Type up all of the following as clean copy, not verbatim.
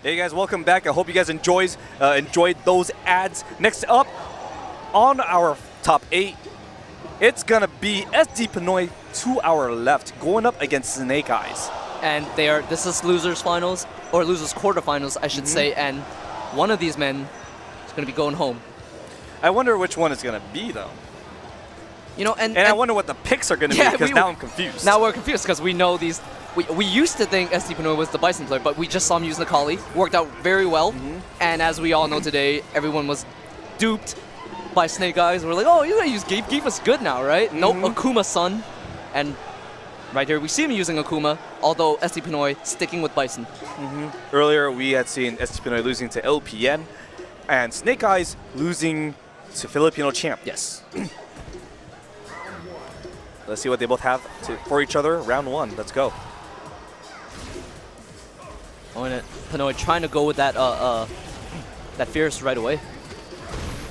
Hey guys, welcome back. I hope you guys enjoyed those ads. Next up on our top 8, it's gonna be SD Pinoy to our left, going up against Snake Eyes. And this is losers finals, or losers quarterfinals, I should say, and one of these men is gonna be going home. I wonder which one it's gonna be though. You know, and I wonder what the picks are gonna be, because now I'm confused. Now we're confused because we know these. We used to think SD Pinoy was the Bison player, but we just saw him using the Kali. Worked out very well. And as we all know today, everyone was duped by Snake Eyes. We're like, oh, you're going to use Geef. Geef is good now, right? Nope, Akuma-sun. And right here, we see him using Akuma, although SD Pinoy sticking with Bison. Earlier, we had seen SD Pinoy losing to LPN, and Snake Eyes losing to Filipino champ. Yes. Let's see what they both have for each other. Round 1, let's go. Oh, and Pinoy trying to go with that that fierce right away.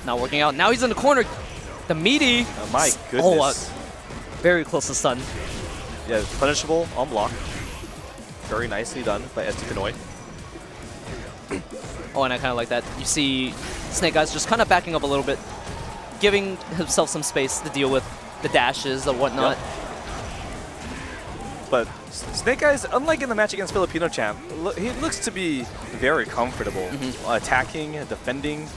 Not working out. Now he's in the corner. The meaty. Oh my goodness. Very close to stun. Yeah, punishable on block. Very nicely done by SD Pinoy. Oh, and I kind of like that. You see Snake Eyes just kind of backing up a little bit, giving himself some space to deal with the dashes and whatnot. Yep. But Snake Eyes, unlike in the match against Filipino champ, he looks to be very comfortable attacking, defending.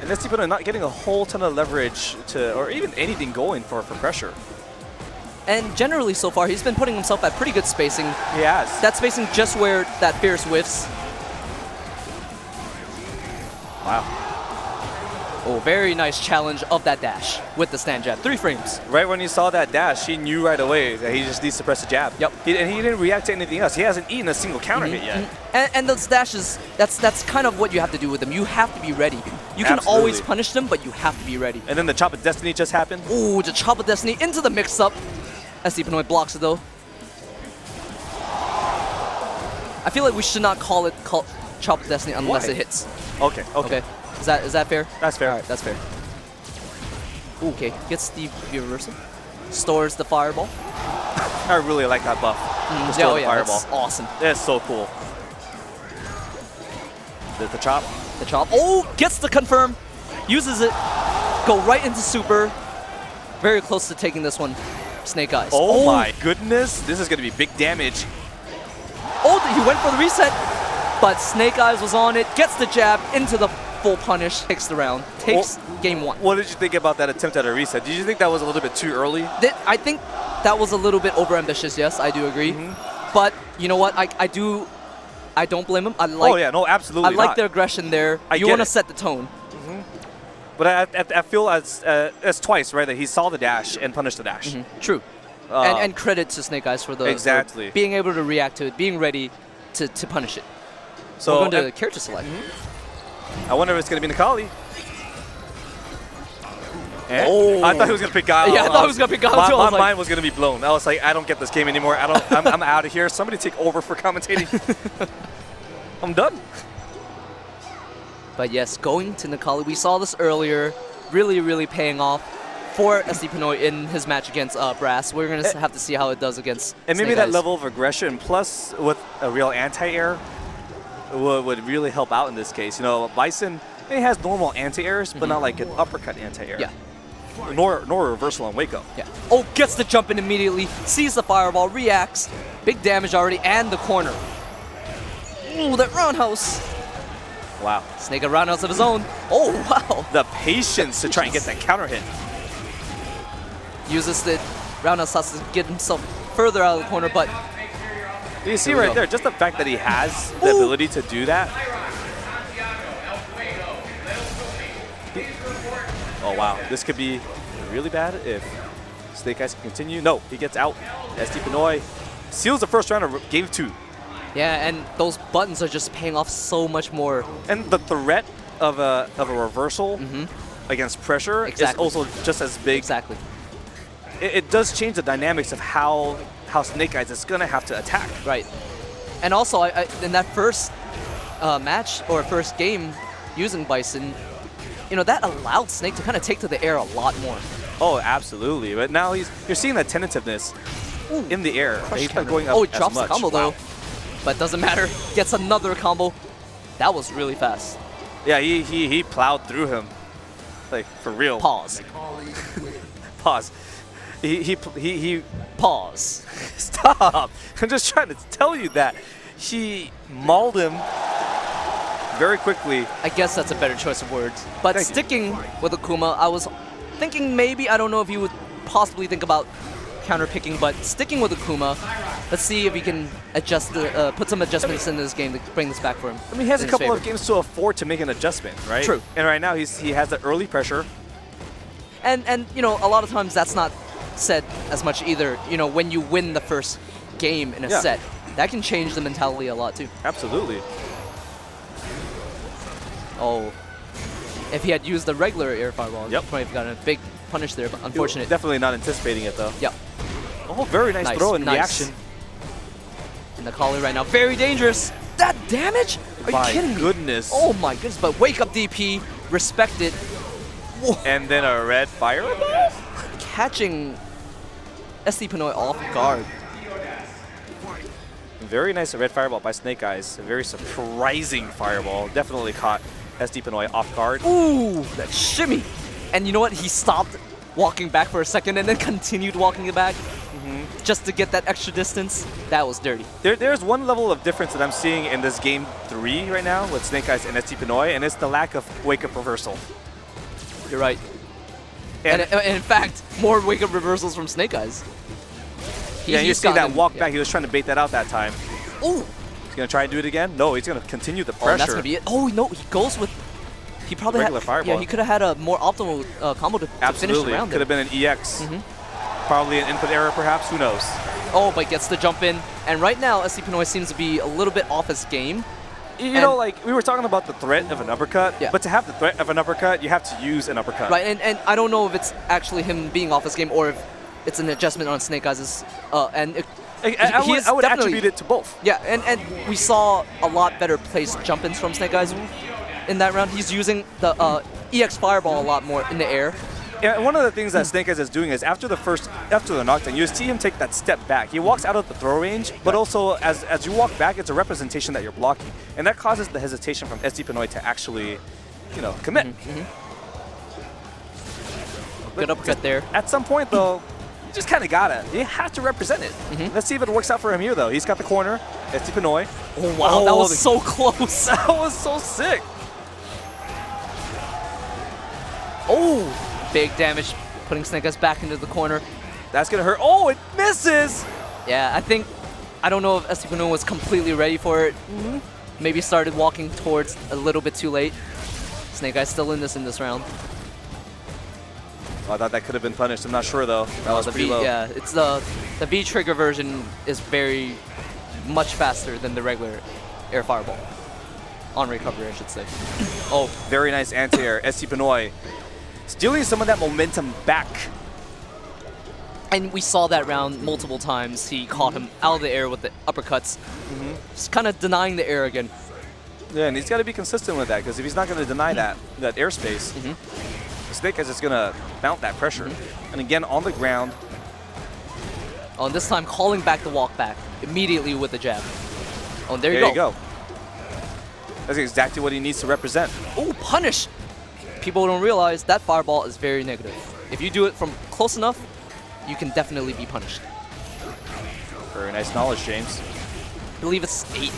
And SD Pinoy not getting a whole ton of leverage or even anything going for pressure. And generally so far, he's been putting himself at pretty good spacing. He has. That spacing just where that fierce whiffs. Wow. Oh, very nice challenge of that dash with the stand jab. 3 frames. Right when he saw that dash, he knew right away that he just needs to press the jab. Yep. And he didn't react to anything else. He hasn't eaten a single counter hit yet. And those dashes, that's kind of what you have to do with them. You have to be ready. You can always punish them, but you have to be ready. And then the Chop of Destiny just happened. Ooh, the Chop of Destiny into the mix-up. SD Pinoy blocks it though. I feel like we should not call it Chop of Destiny unless it hits. Okay. Is that fair? That's fair. All right, that's fair. Ooh, okay, gets the reversal. Stores the fireball. I really like that buff. The fireball. That's awesome. That's so cool. There's the chop. The chop. Oh, gets the confirm. Uses it. Go right into super. Very close to taking this one. Snake Eyes. Oh my goodness. This is going to be big damage. Oh, he went for the reset. But Snake Eyes was on it. Gets the jab into the full punish. Takes the round. Takes game 1. What did you think about that attempt at a reset? Did you think that was a little bit too early? I think that was a little bit overambitious. Yes, I do agree. But you know what? I don't blame him. I like. Oh yeah, no, absolutely. I like the aggression there. You want to set the tone. But I feel as twice, right, that he saw the dash and punished the dash. True. And credit to Snake Eyes for for being able to react to it, being ready to punish it. So we're going to the character select. I wonder if it's going to be Nikali. I thought he was going to pick Guile. Yeah, I thought he was going to pick Guile too. My mind was going to be blown. I was like, I don't get this game anymore. I'm out of here. Somebody take over for commentating. I'm done. But yes, going to Nikali, we saw this earlier, really paying off for SD Pinoy in his match against Brass. We're going to have to see how it does against And maybe Snake that Eyes. level of aggression, plus with a real anti-air, would really help out in this case. You know, Bison, he has normal anti-airs, but not like an uppercut anti-air. Yeah. Nor a reversal on Waco. Yeah. Oh, gets the jump in immediately, sees the fireball, reacts. Big damage already, and the corner. Ooh, that roundhouse. Wow. Snake a roundhouse of his own. Oh, wow. The patience to try and get that counter hit. Uses the roundhouse toss to get himself further out of the corner, but You see right there, just the fact that he has the ability to do that. Oh wow, this could be really bad if Snake Eyes can continue. No, he gets out. SD Pinoy seals the first round of game 2. yeah, and those buttons are just paying off so much more. And the threat of a reversal against pressure is also just as big. Exactly. It does change the dynamics of how Snake Eyes is going to have to attack. Right. And also, in that first match or first game using Bison, you know, that allowed Snake to kind of take to the air a lot more. Oh, absolutely. But now you're seeing that tentativeness in the air. He's not going up he as drops much. the combo though. but doesn't matter. Gets another combo. That was really fast. Yeah, he plowed through him. Like, for real. Pause. Pause. He Pause. Stop! I'm just trying to tell you that. He mauled him very quickly. I guess that's a better choice of words. But Thank sticking with Akuma, I was thinking maybe, I don't know if you would possibly think about counter picking, but sticking with Akuma, let's see if he can adjust, put some adjustments in this game to bring this back for him. I mean, he has a couple of games to afford to make an adjustment, right? True. And right now he has the early pressure. And you know, a lot of times that's not said as much either. You know, when you win the first game in a set, that can change the mentality a lot too. Absolutely. Oh, if he had used the regular air fireball, yep, he might have gotten a big punish there, but unfortunate. Definitely not anticipating it though. Yep. Oh, very nice throw in reaction. And the collie right now, very dangerous. That damage? Are you kidding me? My goodness. Oh my goodness, but wake up DP, respect it. Whoa. And then a red fire? Catching SD Pinoy off guard. Very nice red fireball by Snake Eyes. A very surprising fireball. Definitely caught SD Pinoy off guard. Ooh, that shimmy. And you know what? He stopped walking back for a second and then continued walking it back just to get that extra distance. That was dirty. There's one level of difference that I'm seeing in this game 3 right now with Snake Eyes and SD Pinoy, and it's the lack of wake-up reversal. You're right. And in fact, more wake-up reversals from Snake Eyes. Yeah, you see that walk back. He was trying to bait that out that time. Oh! He's going to try and do it again? No, he's going to continue the pressure. Oh, that's going to be it. Oh, no, he goes with... He probably regular fireball. Yeah, he could have had a more optimal combo to finish the round. Could have been an EX. Probably an input error, perhaps. Who knows? Oh, but gets the jump in. And right now, SD Pinoy seems to be a little bit off his game. You know, like, we were talking about the threat of an uppercut, but to have the threat of an uppercut, you have to use an uppercut. Right, and I don't know if it's actually him being off his game or if it's an adjustment on Snake Eyes'. I would attribute it to both. Yeah, and we saw a lot better placed jump-ins from Snake Eyes in that round. He's using the EX Fireball a lot more in the air. Yeah, one of the things that Snake Eyes is doing is after the knockdown, you see him take that step back. He walks out of the throw range, but also as you walk back, it's a representation that you're blocking, and that causes the hesitation from SD Pinoy to actually, you know, commit. Good uppercut there. At some point, though, you just kind of gotta. You have to represent it. Let's see if it works out for him here, though. He's got the corner. SD Pinoy. Oh wow, that was so close. That was so sick. Oh. Big damage, putting Snake Eyes back into the corner. That's gonna hurt. Oh, it misses! Yeah, I don't know if SD Pinoy was completely ready for it. Maybe started walking towards a little bit too late. Snake Eyes still in this round. Oh, I thought that could have been punished. I'm not sure though. That was pretty low. Yeah, it's the V trigger version is very much faster than the regular air fireball. On recovery, I should say. Oh, very nice anti-air. SD Pinoy stealing some of that momentum back. And we saw that round multiple times. He caught him out of the air with the uppercuts. Just kind of denying the air again. Yeah, and he's got to be consistent with that, because if he's not going to deny that airspace, Snake Eyes is going to mount that pressure. And again, on the ground. Oh, and this time calling back the walk back immediately with the jab. Oh, and there you go. That's exactly what he needs to represent. Oh, punish! People don't realize that fireball is very negative. If you do it from close enough, you can definitely be punished. Very nice knowledge, James. I believe it's 8.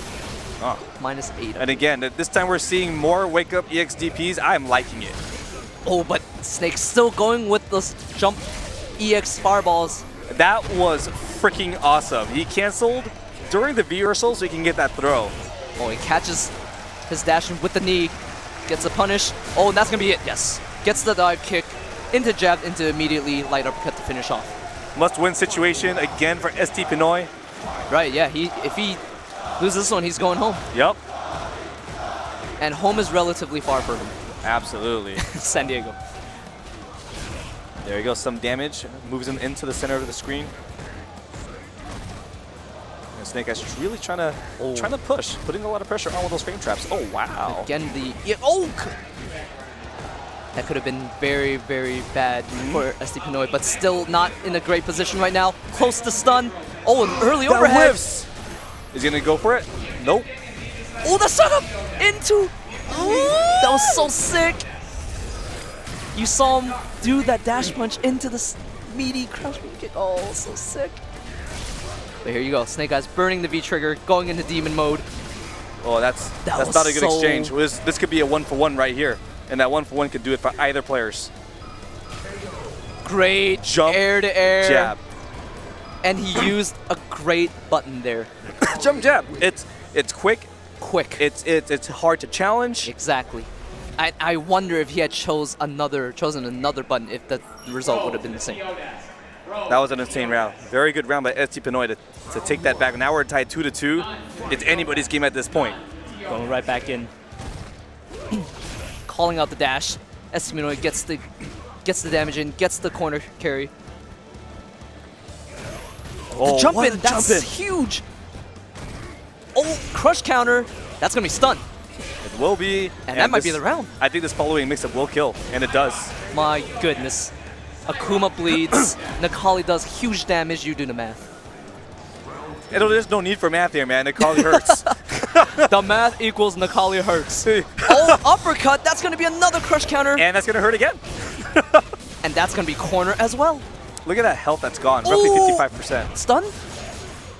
Oh. -8. And again, this time we're seeing more wake-up EX DPs. I'm liking it. Oh, but Snake's still going with those jump EX fireballs. That was freaking awesome. He canceled during the V-reversal so he can get that throw. Oh, he catches his dash with the knee. Gets a punish. Oh, and that's going to be it. Yes. Gets the dive kick into jab, into immediately light uppercut to finish off. Must-win situation again for SD Pinoy. Right, yeah. If he loses this one, he's going home. Yep. And home is relatively far for him. Absolutely. San Diego. There you go. Some damage. Moves him into the center of the screen. Snake Eyes really trying to push, putting a lot of pressure on with those frame traps. Oh, wow. Again, that could have been very, very bad for SD Pinoy, but still not in a great position right now. Close to stun. Oh, an early overhead. Whiffs. Is he going to go for it? Nope. Oh, the setup into. That was so sick. You saw him do that dash punch into the meaty crouch kick. Oh, so sick. But here you go. Snake Eyes burning the V trigger, going into demon mode. Oh, that's not a good exchange. This could be a 1-for-1 right here. And that 1-for-1 could do it for either players. Great jump, air to air. Jab. And he used a great button there. Jump jab. It's quick. Quick. It's hard to challenge. Exactly. I wonder if he had chosen another button, if the result would have been the same. That was an insane round. Very good round by ST Pinoy to take that back. Now we're tied 2-2. It's anybody's game at this point. Going right back in. Calling out the dash. ST Pinoy gets the damage in, gets the corner carry. Oh, the jump in, that's huge. Oh, crush counter. That's going to be stun. It will be. And that might be the round. I think this following mix-up will kill, and it does. My goodness. Akuma bleeds. Necalli does huge damage. You do the math. There's no need for math here, man. Necalli hurts. The math equals Necalli hurts. Oh, uppercut. That's going to be another crush counter. And that's going to hurt again. And that's going to be corner as well. Look at that health that's gone. Roughly 55%. Stun?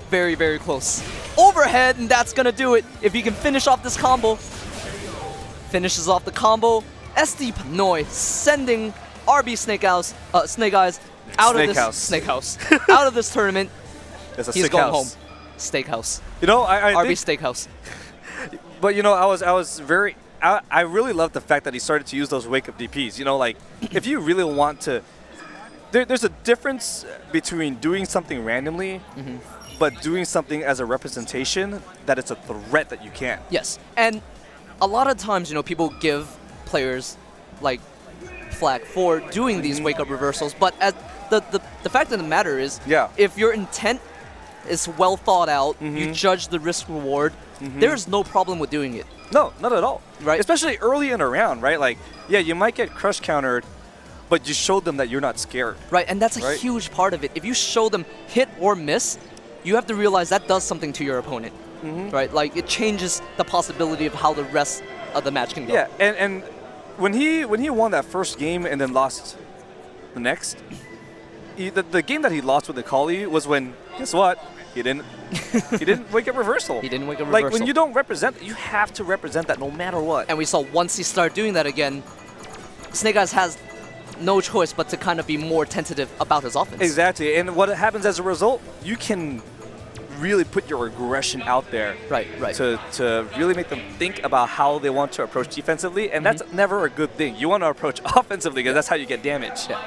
Very, very close. Overhead, and that's going to do it. If he can finish off this combo. Finishes off the combo. ST Pinoy sending RB Snake Eyes out of this Snake House. Out of this tournament. He's going home. Steakhouse. You know, I RB Steakhouse. But you know, I really love the fact that he started to use those wake-up DPs. You know, like, if you really want to... There's a difference between doing something randomly, but doing something as a representation that it's a threat that you can't. Yes, and a lot of times, you know, people give players, like, flack for doing these wake-up reversals, but as the fact of the matter is, if your intent is well thought out, you judge the risk-reward, there's no problem with doing it. No, not at all. Right? Especially early in a round, right? Like, yeah, you might get crush countered, but you showed them that you're not scared. Right, and that's a huge part of it. If you show them hit or miss, you have to realize that does something to your opponent. Right? Like, it changes the possibility of how the rest of the match can go. Yeah, and when he won that first game and then lost the next, the game that he lost with Necalli was when, guess what? He didn't wake up reversal. He didn't wake up reversal. Like, when you don't represent, you have to represent that no matter what. And we saw once he started doing that again, Snake Eyes has no choice but to kind of be more tentative about his offense. Exactly, and what happens as a result, you can really put your aggression out there. Right. To really make them think about how they want to approach defensively, and that's never a good thing. You want to approach offensively because that's how you get damage. Yeah.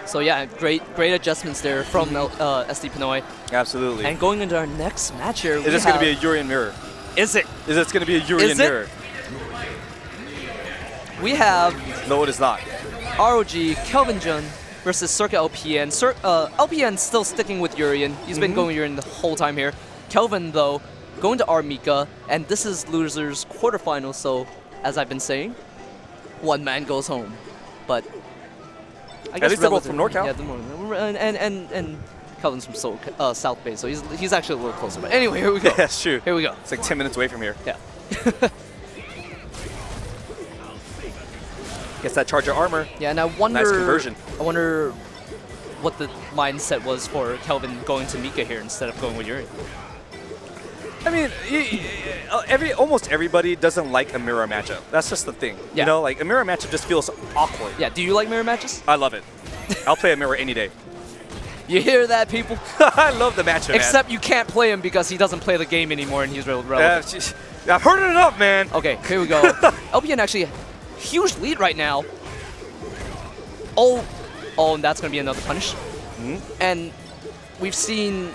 So yeah, great adjustments there from ST Pinoy. Absolutely. And going into our next match here, is this going to be a Urian mirror? Is it? Is this going to be a Urian mirror? We have... No, it is not. ROG, Kelvin Jun versus Circa LPN. LPN still sticking with Urian. He's been going Urian the whole time here. Kelvin, though, going to Mika, and this is losers quarterfinals, so as I've been saying, one man goes home. But I guess at least they're both from NorCal. Yeah, and Kelvin's from South Bay, so he's actually a little closer. But anyway, here we go. Yeah, that's true. Here we go. It's like 10 minutes away from here. Yeah. Gets that charger armor. Yeah, and I wonder. Nice conversion. I wonder what the mindset was for Kelvin going to Mika here instead of going with Urian. I mean, almost everybody doesn't like a mirror matchup. That's just the thing. Yeah. You know, like a mirror matchup just feels awkward. Yeah. Do you like mirror matches? I love it. I'll play a mirror any day. You hear that, people? I love the matchup, Except you can't play him because he doesn't play the game anymore and he's relevant. I've heard it enough, man. Okay, here we go. LPN actually huge lead right now. Oh, and that's going to be another punish. And we've seen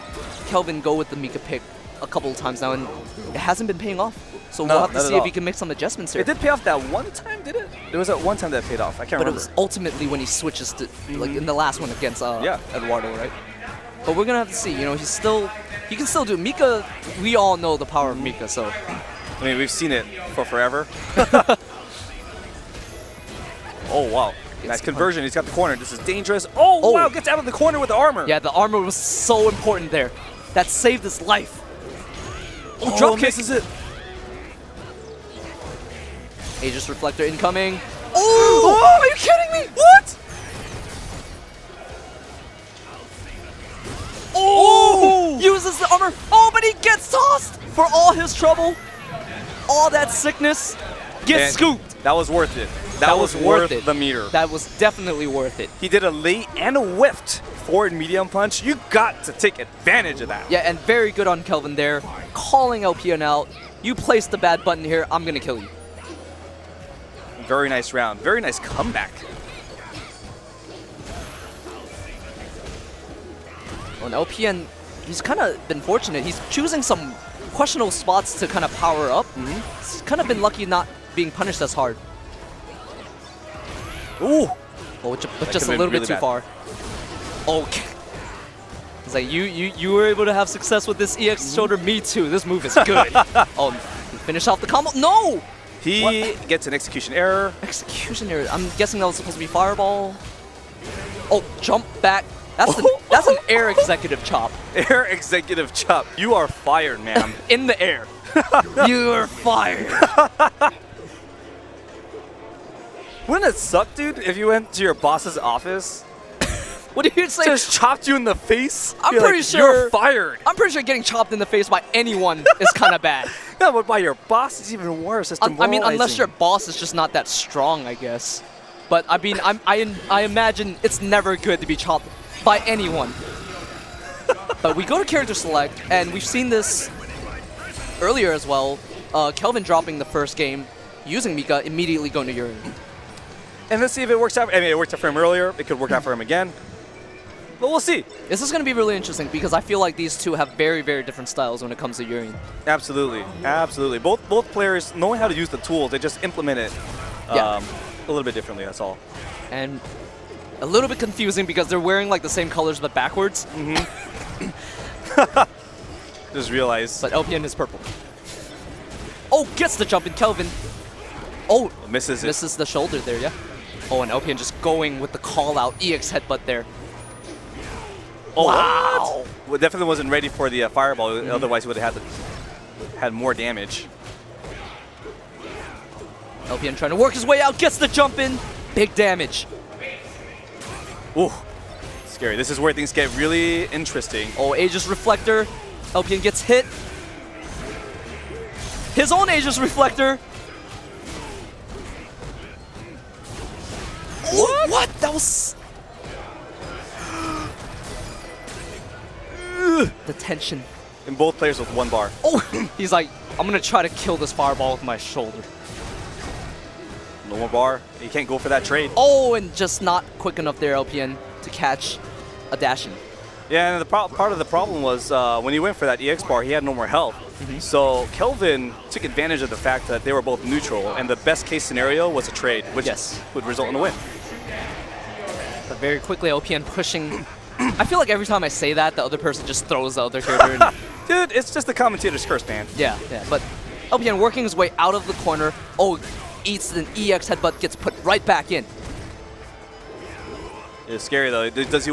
Kelvin go with the Mika pick a couple of times now, and it hasn't been paying off. So we'll have to see if he can make some adjustments here. It did pay off that one time, did it? There was that one time that paid off. I can't remember. But it was ultimately when he switches to, like in the last one against Eduardo, right? But we're going to have to see. You know, he can still do it. Mika, we all know the power of Mika, so. I mean, we've seen it for forever. Oh, wow. Nice conversion. He's got the corner. This is dangerous. Oh, wow. Gets out of the corner with the armor. Yeah, the armor was so important there. That saved his life. Oh, drop kick. Misses it. Aegis Reflector incoming. Oh, are you kidding me? What? Oh! Uses the armor. Oh, but he gets tossed for all his trouble. All that sickness gets And scooped. That was worth it. That was worth it. the meter. That was definitely worth it. He did a late and a whiffed forward medium punch. You got to take advantage of that. Yeah, and very good on Kelvin there. Calling LPN out. You placed the bad button here. I'm going to kill you. Very nice round. Very nice comeback. Well, and LPN, he's kind of been fortunate. He's choosing some questionable spots to kind of power up. He's kind of been lucky not being punished as hard. Ooh. Oh, but just a little bit too far. Okay. It's like you were able to have success with this EX shoulder. Me too. This move is good. Oh, finish off the combo. No! He gets an execution error. Execution error. I'm guessing that was supposed to be fireball. Oh, jump back. That's an air executive chop. Air executive chop. You are fired, man. In the air. You are fired. Wouldn't it suck, dude, if you went to your boss's office, What do you say? just chopped you in the face? I'm You're pretty like, sure- you're fired. I'm pretty sure getting chopped in the face by anyone is kind of bad. No, but by your boss is even worse. It's I mean, unless demoralizing. your boss is just not that strong, I guess. But I mean, I imagine it's never good to be chopped by anyone. But we go to character select, and we've seen this earlier as well. Kelvin dropping the first game, using Mika, immediately going to Yuri. And let's see if it works out. I mean, it worked out for him earlier. It could work out for him again. But we'll see. This is going to be really interesting because I feel like these two have very, very different styles when it comes to Yuri. Absolutely. Absolutely. Both players knowing how to use the tools, they just implement it Yeah. a little bit differently, that's all. And a little bit confusing because they're wearing like the same colors but backwards. Just realize. But LPN is purple. Oh, gets the jump in Kelvin. Oh, Misses it. misses the shoulder there, yeah. Oh, and LPN just going with the call-out EX headbutt there. Oh, Wow. Well, definitely wasn't ready for the fireball. Otherwise, he would have had more damage. LPN trying to work his way out, gets the jump in. Big damage. Ooh, scary. This is where things get really interesting. Oh, Aegis Reflector. LPN gets hit. His own Aegis Reflector. What? That was... The tension. And both players with one bar. Oh, he's like, I'm going to try to kill this fireball with my shoulder. No more bar. You can't go for that trade. Oh, and just not quick enough there, LPN, to catch a dashing. Yeah, and the part of the problem was when he went for that EX bar, he had no more health. So Kelvin took advantage of the fact that they were both neutral, and the best case scenario was a trade, which Yes. would result in a win. But very quickly, LPN pushing. I feel like every time I say that, the other person just throws the other character in. Dude, it's just the commentator's curse, man. Yeah. But LPN working his way out of the corner. Oh, eats an EX headbutt, gets put right back in. It's scary though. Does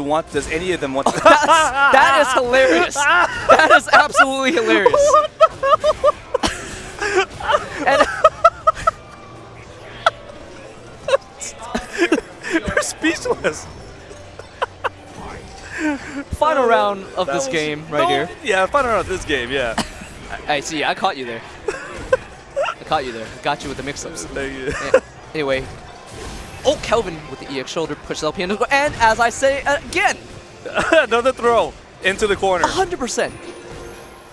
any of them want to? That is hilarious. That is absolutely hilarious. And We're speechless. final round of That this was- game right no, here. Yeah, final round of this game, yeah. I see, I caught you there. I caught you there. I got you with the mix-ups. Thank you. Anyway. Oh, Kelvin with the EX shoulder pushes LPN to go. And as I say again, Another throw into the corner. 100%.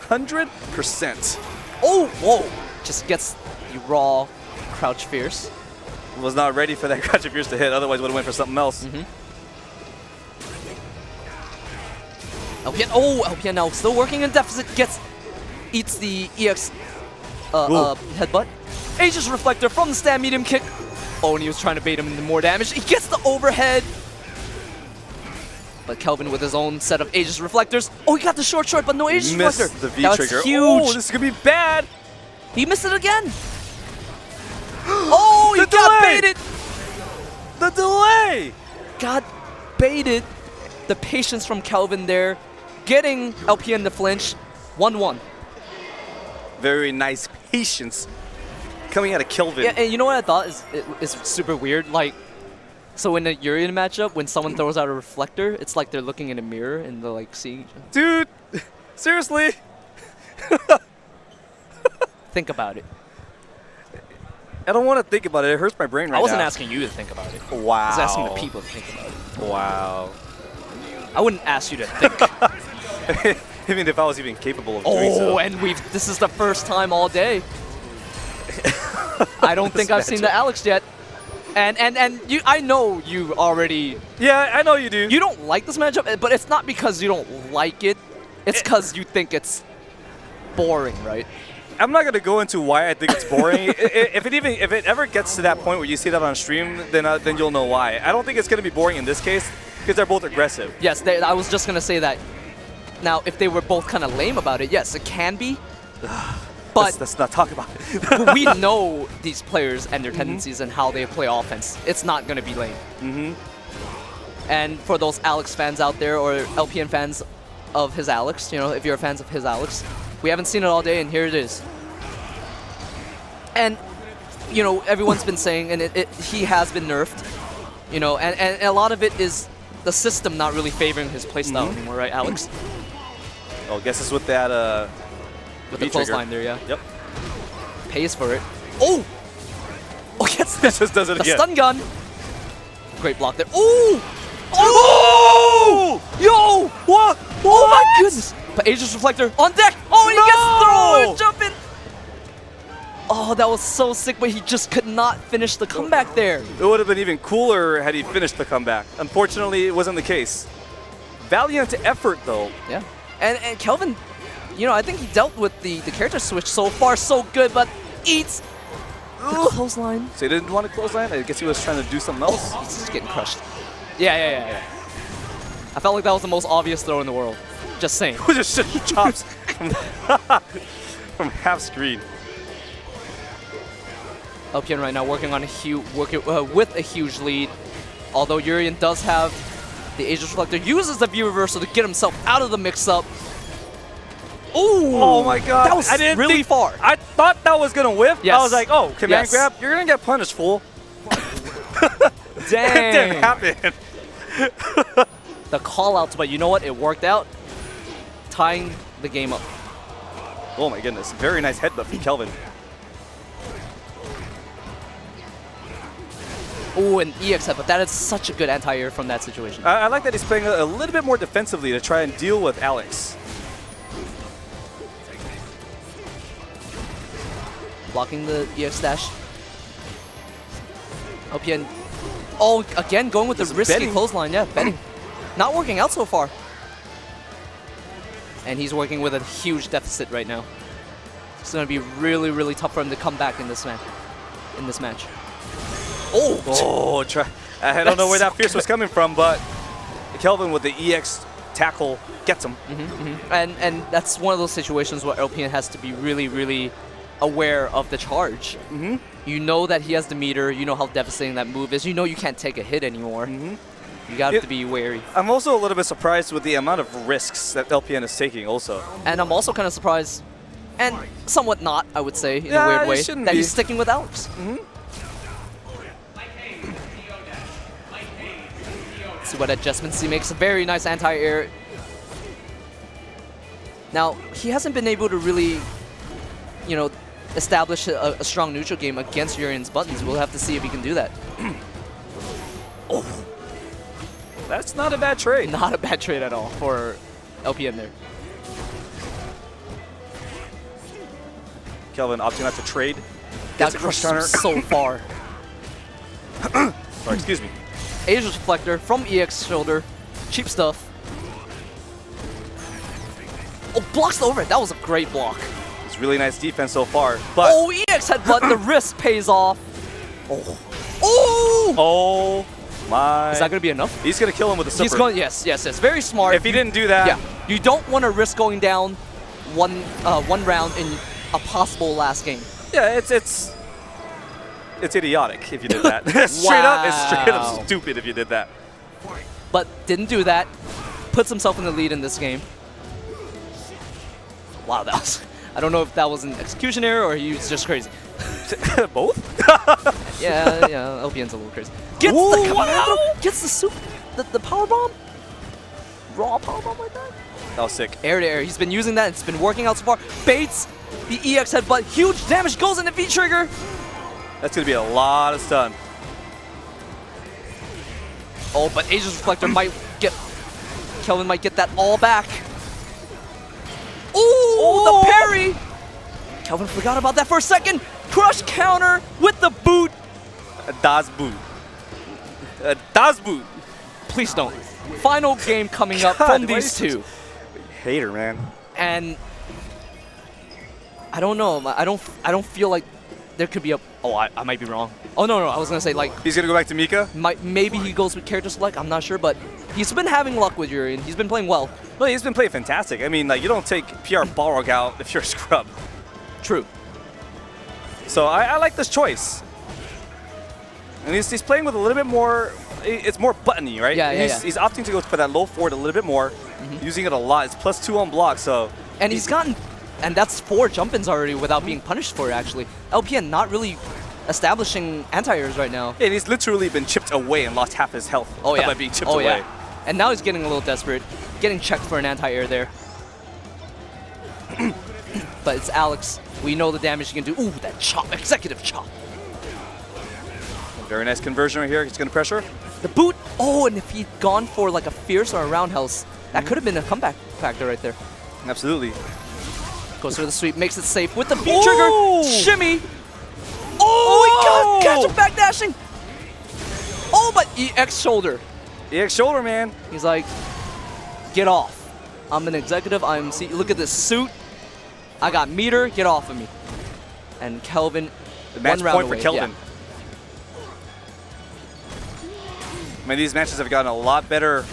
100%. Oh, whoa. Just gets the raw crouch fierce. Was not ready for that Crouch of Fierce to hit, otherwise would have went for something else. LPN now still working in deficit. Eats the EX headbutt. Aegis Reflector from the stand medium kick. Oh, and he was trying to bait him into more damage. He gets the overhead. But Kelvin with his own set of Aegis Reflectors. Oh, he got the short, but no Aegis Missed Reflector. the V That's trigger. huge. Oh, this could be bad. He missed it again. Oh, he The got delay. baited. The delay. Got baited. The patience from Kelvin there. Getting LPN to flinch. 1-1. very nice patience coming out of Kelvin. Yeah, and you know what I thought is super weird? Like, so in a Urian matchup, when someone throws out a reflector, it's like they're looking in a mirror and they're like seeing each other. Dude, seriously? Think about it. I don't want to think about it. It hurts my brain right now. I wasn't asking you to think about it. Wow. I was asking the people to think about it. Wow. I wouldn't ask you to think. Even if I was even capable of doing so. Oh, and this is the first time all day. I don't think I've seen the Alex yet. And I know you already... Yeah, I know you do. You don't like this matchup, but it's not because you don't like it. It's because you think it's boring, right? I'm not going to go into why I think it's boring. if it ever gets to that point where you see that on stream, then you'll know why. I don't think it's going to be boring in this case because they're both aggressive. Yes, I was just going to say that. Now, if they were both kind of lame about it, yes, it can be. But let's not talk about it. we know these players and their tendencies and how they play offense. It's not going to be lame. And for those Alex fans out there or LPN fans of his Alex, you know, if you're fans of his Alex, we haven't seen it all day, and here it is. And, you know, everyone's been saying, and he has been nerfed, you know, and a lot of it is the system not really favoring his playstyle anymore, right, Alex? Oh, I guess it's with that, with the clothesline there, yeah. Yep. Pays for it. Oh! Oh, gets This just does it the again. stun gun. Great block there. Oh! Oh! Yo! What? Oh my goodness! But Aegis Reflector on deck! Oh, he gets thrown! Jumping! Oh, that was so sick, but he just could not finish the comeback there. It would have been even cooler had he finished the comeback. Unfortunately, it wasn't the case. Valiant effort, though. Yeah. And Kelvin, you know, I think he dealt with the character switch so far so good, but eats the clothesline. So he didn't want to clothesline? I guess he was trying to do something else. Oh, he's just getting crushed. Yeah. I felt like that was the most obvious throw in the world. Just saying. Just chops from half screen. LPN right now working on with a huge lead. Although Urian does have the Aegis Reflector, uses the view reversal to get himself out of the mix-up. Oh my god. That was really far. I thought that was going to whiff. Yes. I was like, oh, command grab, you're going to get punished, fool. Dang. It didn't happen. The call-outs, but you know what? It worked out. Tying the game up. Oh my goodness. Very nice headbutt from Kelvin. Oh, an EX headbutt. That is such a good anti-air from that situation. I like that he's playing a little bit more defensively to try and deal with Alex. Blocking the EX dash. LPN. Oh, again, going with the risky betting. clothesline. Yeah, betting. Not working out so far. And he's working with a huge deficit right now. It's going to be really, really tough for him to come back in this match. Oh! I don't know where that fierce was coming from, but Kelvin with the EX tackle gets him. And that's one of those situations where LPN has to be really, really aware of the charge. You know that he has the meter, you know how devastating that move is, you know you can't take a hit anymore. You got to be wary. I'm also a little bit surprised with the amount of risks that LPN is taking also. And I'm also kind of surprised, and somewhat not, I would say, in a weird way, that he's sticking with Alex. See what adjustments he makes. A very nice anti-air. Now, he hasn't been able to really, you know, establish a strong neutral game against Urian's buttons. We'll have to see if he can do that. That's not a bad trade. Not a bad trade at all for LPN there. Kelvin opting not to trade. That crushed him so far. Sorry, excuse me. Aegis Reflector from EX shoulder. Cheap stuff. Oh, blocks the overhead. That was a great block. It's really nice defense so far. But oh, EX headbutt. The wrist pays off. Oh. Oh my. Is that going to be enough? He's going to kill him with a super. He's going, yes. Very smart. If he didn't do that. Yeah. You don't want to risk going down one round in a possible last game. Yeah, it's idiotic if you did that. It's straight up stupid if you did that. But didn't do that. Puts himself in the lead in this game. Wow, that was I don't know if that was an execution error or he was just crazy. Both? Yeah, LPN's a little crazy. Gets Ooh, the commando, wow. gets the soup, the power bomb, raw power bomb like that. That was sick. Air to air. He's been using that. It's been working out so far. Baits the EX headbutt. Huge damage goes into V-trigger. That's going to be a lot of stun. Oh, but Aegis Reflector might get... Kelvin might get that all back. Ooh, the parry. Kelvin forgot about that for a second. Crush counter with the boot. Das Boot. Das Boot. Please don't. Final game coming up God, from why these are you two. Hater, man. And I don't know. I don't feel like there could be a... Oh, I might be wrong. Oh, no. I was going to say, like... He's going to go back to Mika? Maybe he goes with character select. I'm not sure, but he's been having luck with Yuri, and he's been playing well. Well, he's been playing fantastic. I mean, like, you don't take PR Balrog out if you're a scrub. True. So I like this choice. And he's playing with a little bit more... It's more buttony, right? Yeah. He's opting to go for that low forward a little bit more, using it a lot. It's +2 on block, so... And he's gotten... And that's 4 jump-ins already without being punished for it, actually. LPN not really establishing anti-airs right now. Yeah, and he's literally been chipped away and lost half his health by being chipped away. Yeah. And now he's getting a little desperate, getting checked for an anti-air there. But it's Alex. We know the damage he can do. Ooh, that chop, executive chop. Very nice conversion right here. He's going to pressure. The boot. Oh, and if he'd gone for like a fierce or a roundhouse, that could have been a comeback factor right there. Absolutely. Goes for the sweep, makes it safe with the V-trigger. Shimmy. Oh, he got catch him back dashing. Oh, but EX shoulder. EX shoulder, man. He's like, get off. I'm an executive. Look at this suit. I got meter. Get off of me. And Kelvin, The match one round point away. for Kelvin. Yeah. I mean, these matches have gotten a lot better.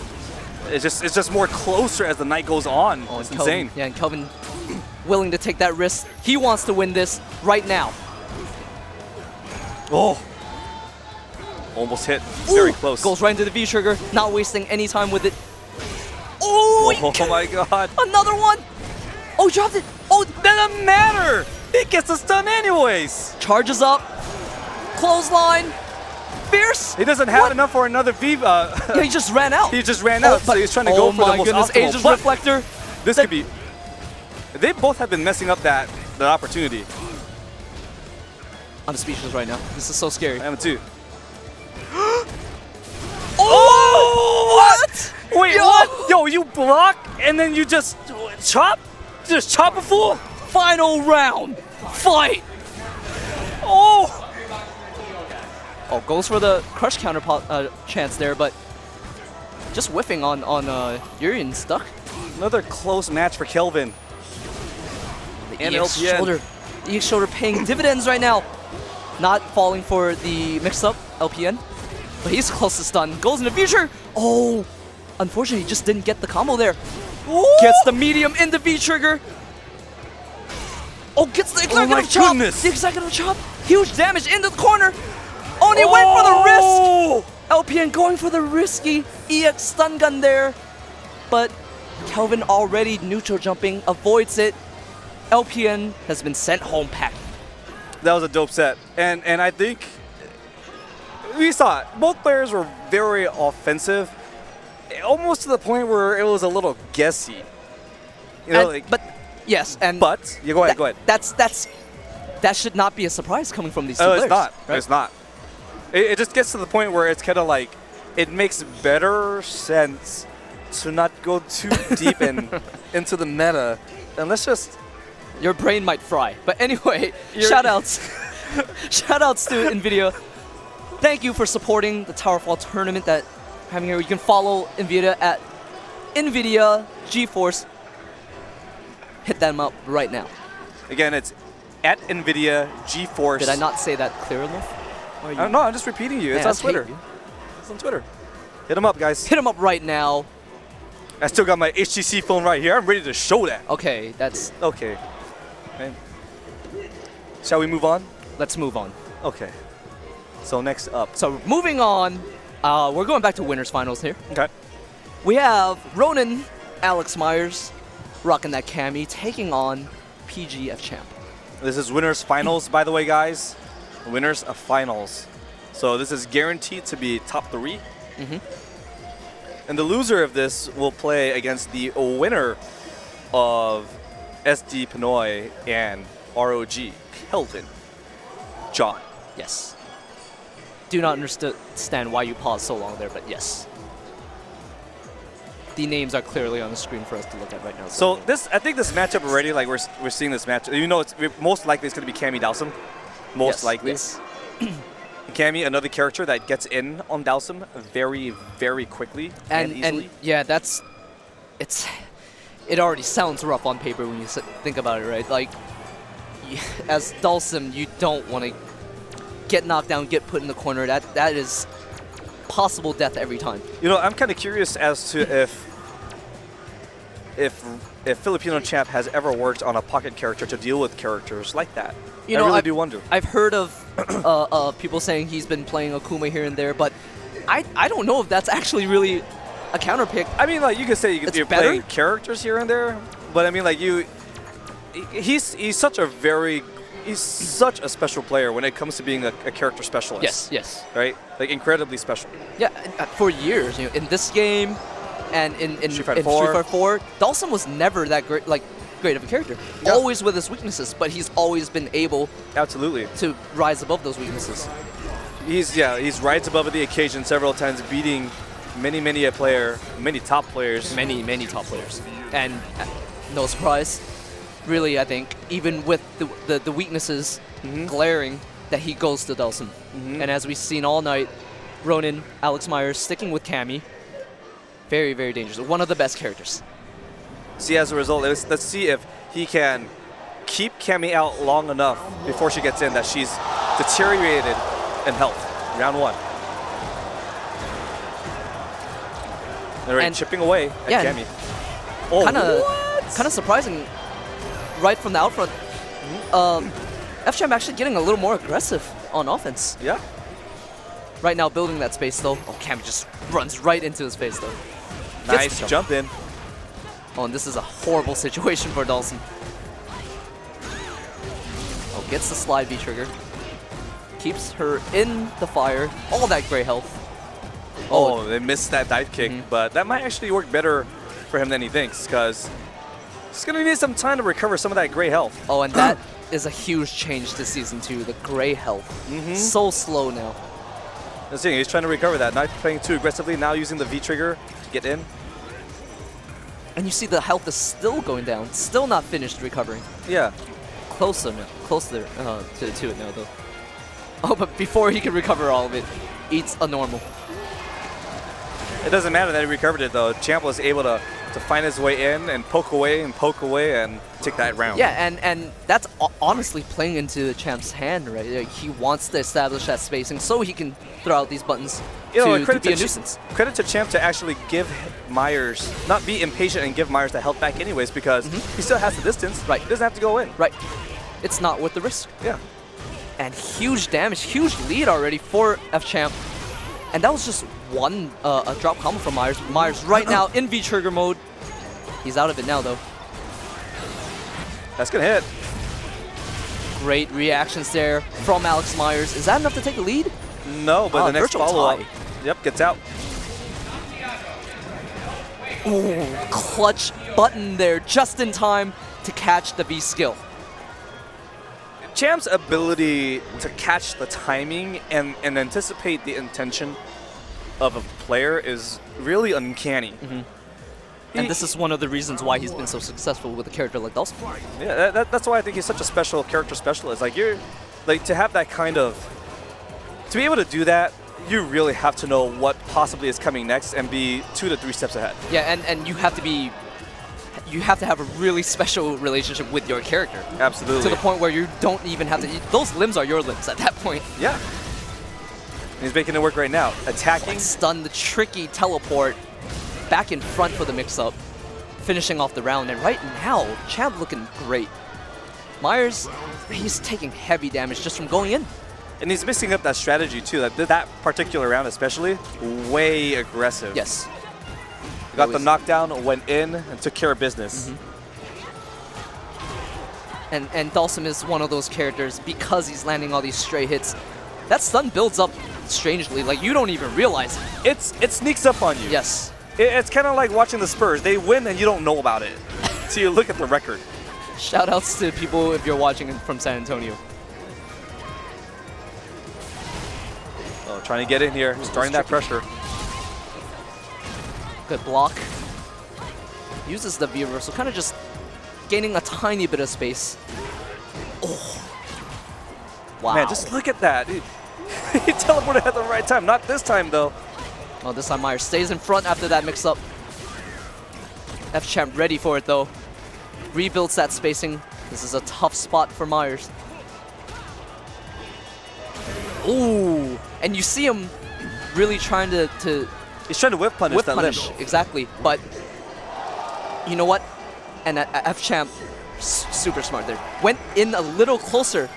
It's just more closer as the night goes on. Oh, it's and Kelvin, insane. Yeah, and Kelvin willing to take that risk. He wants to win this right now. Oh. Almost hit. Very close. Goes right into the V-trigger, not wasting any time with it. Oh, Oh my god. Another one. Oh, he dropped it. Oh, Doesn't matter. He gets the stun anyways. charges up. Clothesline. Fierce. He doesn't have What? enough for another V. Yeah, he just ran out. He just ran out, so he's trying to go for the most goodness, optimal. Aegis But Reflector. this could be... They both have been messing up that opportunity. I'm speechless right now. This is so scary. I am too. Oh, what? Wait, Yo! what? Yo, you block and then you just chop? Just chop a fool? Final round. Fight. Oh! Oh, goes for the crush counter chance there, but just whiffing on Yuri and stuck. Another close match for Kelvin. The And EX LPN. shoulder. The EX shoulder paying dividends right now. Not falling for the mix-up LPN, but he's close to stun. Goes in the future. Oh, unfortunately, he just didn't get the combo there. Ooh. Gets the medium in the V-trigger. Oh, gets the executive my chop. goodness. The executive chop. Huge damage into the corner. Oh, and he went for the risk. LPN going for the risky EX stun gun there. But Kelvin already neutral jumping, avoids it. LPN has been sent home packing. That was a dope set. And I think we saw it. Both players were very offensive. Almost to the point where it was a little guessy. You know, And- but yes, and but you go ahead, go ahead. That should not be a surprise coming from these two Oh, players. it's not. right? It's not. It just gets to the point where it's kind of like, it makes better sense to not go too deep into the meta. And let's just... Your brain might fry. But anyway, shoutouts. Shoutouts to NVIDIA. Thank you for supporting the Towerfall tournament that we're having here. You can follow NVIDIA at NVIDIA GeForce. Hit them up right now. Again, it's at NVIDIA GeForce. Did I not say that clear enough? No, I'm just repeating you. It's Man, on I hate Twitter. you. It's on Twitter. Hit them up, guys. Hit them up right now. I still got my HTC phone right here. I'm ready to show that. Okay, that's... Okay. Okay. Shall we move on? Let's move on. Okay. So next up. So moving on, we're going back to winners finals here. Okay. We have Ronan, Alex Myers, rocking that cami, taking on PG F Champ. This is winners finals, by the way, guys. Winners of finals. So this is guaranteed to be top 3. And the loser of this will play against the winner of SD Pinoy and ROG Kelvin John. Yes. Do not understand why you paused so long there, but yes. The names are clearly on the screen for us to look at right now. So I think this matchup already, like we're seeing this match. You know, it's most likely it's going to be Cammy Dowsome. Most likely. Yes. Cammy, another character that gets in on Dowsome very, very quickly and easily. And yeah, it already sounds rough on paper when you think about it, right? Like, as Dhalsim, you don't want to get knocked down, get put in the corner. That is possible death every time. You know, I'm kind of curious as to if Filipino Champ has ever worked on a pocket character to deal with characters like that. I really do wonder. I've heard of people saying he's been playing Akuma here and there, but I don't know if that's actually really a counterpick. I mean, like, you could say you're playing characters here and there, but I mean, like, he's such a special player when it comes to being a character specialist. Yes. Right? Like, incredibly special. Yeah, for years, you know, in this game and in Street Fighter 4, Dhalsim was never that great of a character. Yeah. Always with his weaknesses, but he's always been able to rise above those weaknesses. He's rise above the occasion several times, beating many top players. Many top players. And no surprise, really, I think, even with the weaknesses glaring, that he goes to Dhalsim. And as we've seen all night, Ronin, Alex Myers sticking with Cammy. Very, very dangerous. One of the best characters. See, as a result, let's see if he can keep Cammy out long enough before she gets in that she's deteriorated in health. Round 1. Already chipping away at Cammy. Oh, kind of surprising. Right from the out front, F-Champ actually getting a little more aggressive on offense. Yeah. Right now, building that space though. Oh, Cammy just runs right into his face though. Nice jump in. Oh, and this is a horrible situation for Dhalsim. Oh, gets the slide B trigger. Keeps her in the fire. All that gray health. Oh, they missed that dive kick, but that might actually work better for him than he thinks, because he's going to need some time to recover some of that gray health. Oh, and that is a huge change to Season 2, the gray health. So slow now. That's the thing, he's trying to recover that, not playing too aggressively, now using the V trigger to get in. And you see the health is still going down, still not finished recovering. Yeah. Closer to it now, though. Oh, but before he can recover all of it, eats a normal. It doesn't matter that he recovered it, though. Champ was able to find his way in and poke away and take that round. Yeah, and that's honestly playing into Champ's hand, right? Like, he wants to establish that spacing so he can throw out these buttons to be a nuisance. Credit to Champ to actually give Myers, not be impatient and give Myers the health back anyways, because he still has the distance. Right. He doesn't have to go in. Right. It's not worth the risk. Yeah. And huge damage, huge lead already for F-Champ. And that was just one a drop combo from Myers. Myers right now in V-trigger mode. He's out of it now, though. That's going to hit. Great reactions there from Alex Myers. Is that enough to take a lead? No, but the next follow-up, gets out. Ooh, clutch button there just in time to catch the V-skill. Champ's ability to catch the timing and anticipate the intention of a player is really uncanny. And this is one of the reasons why he's been so successful with a character like Dhalsim. Yeah, that's why I think he's such a special character specialist. Like, to have that kind of, to be able to do that, you really have to know what possibly is coming next and be 2 to 3 steps ahead. Yeah, and you have to have a really special relationship with your character. Absolutely. To the point where you don't even have to, those limbs are your limbs at that point. Yeah. And he's making it work right now. Attacking. Stun the tricky teleport back in front for the mix-up, finishing off the round. And right now, Champ looking great. Myers, he's taking heavy damage just from going in. And he's mixing up that strategy too. That particular round especially, way aggressive. Yes. Got the knockdown, went in, and took care of business. And Dhalsim is one of those characters, because he's landing all these stray hits, that stun builds up strangely. Like, you don't even realize it. It sneaks up on you. Yes. It's kind of like watching the Spurs. They win and you don't know about it. So you look at the record. Shout outs to people if you're watching from San Antonio. Oh, trying to get in here, starting that pressure. Good block. Uses the V reversal, kind of just gaining a tiny bit of space. Oh. Wow. Man, just look at that. He teleported at the right time. Not this time, though. Oh, this time Myers stays in front after that mix-up. F-Champ ready for it, though. Rebuilds that spacing. This is a tough spot for Myers. Ooh. And you see him really trying to He's trying to whip punish whip that punish, limb. exactly. But you know what? And F-Champ, super smart there. Went in a little closer,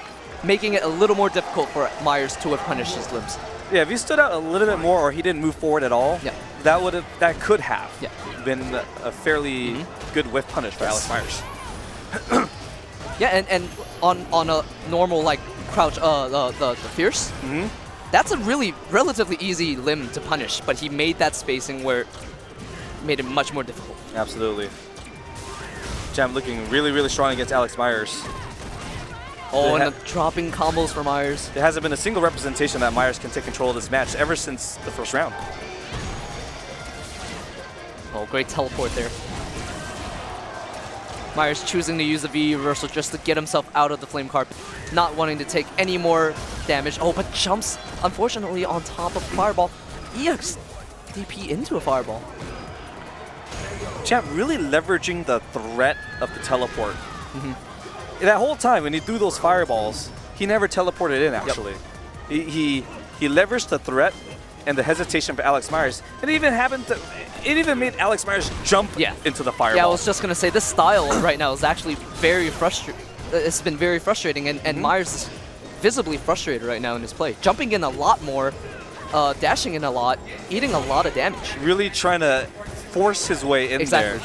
making it a little more difficult for Myers to whip punish his limbs. Yeah, if he stood out a little bit more or he didn't move forward at all, Yeah. that could have Yeah. been a fairly good whiff punish for Alex Myers. Yeah, and on a normal like crouch, the fierce, that's a really relatively easy limb to punish, but he made that spacing where it made it much more difficult. Absolutely. Jam looking really, really strong against Alex Myers. Oh, and the dropping combos for Myers. There hasn't been a single representation that Myers can take control of this match ever since the first round. Oh, great teleport there. Myers choosing to use the V reversal just to get himself out of the flame carpet, not wanting to take any more damage. Oh, but jumps, unfortunately, on top of Fireball. EX DP into a Fireball. Champ really leveraging the threat of the teleport. That whole time when he threw those fireballs, he never teleported in, actually. Yep. He leveraged the threat and the hesitation for Alex Myers. It even made Alex Myers jump into the fireball. Yeah, I was just going to say, this style right now is actually very frustrating. It's been very frustrating, and Myers is visibly frustrated right now in his play. Jumping in a lot more, dashing in a lot, eating a lot of damage. Really trying to force his way in there.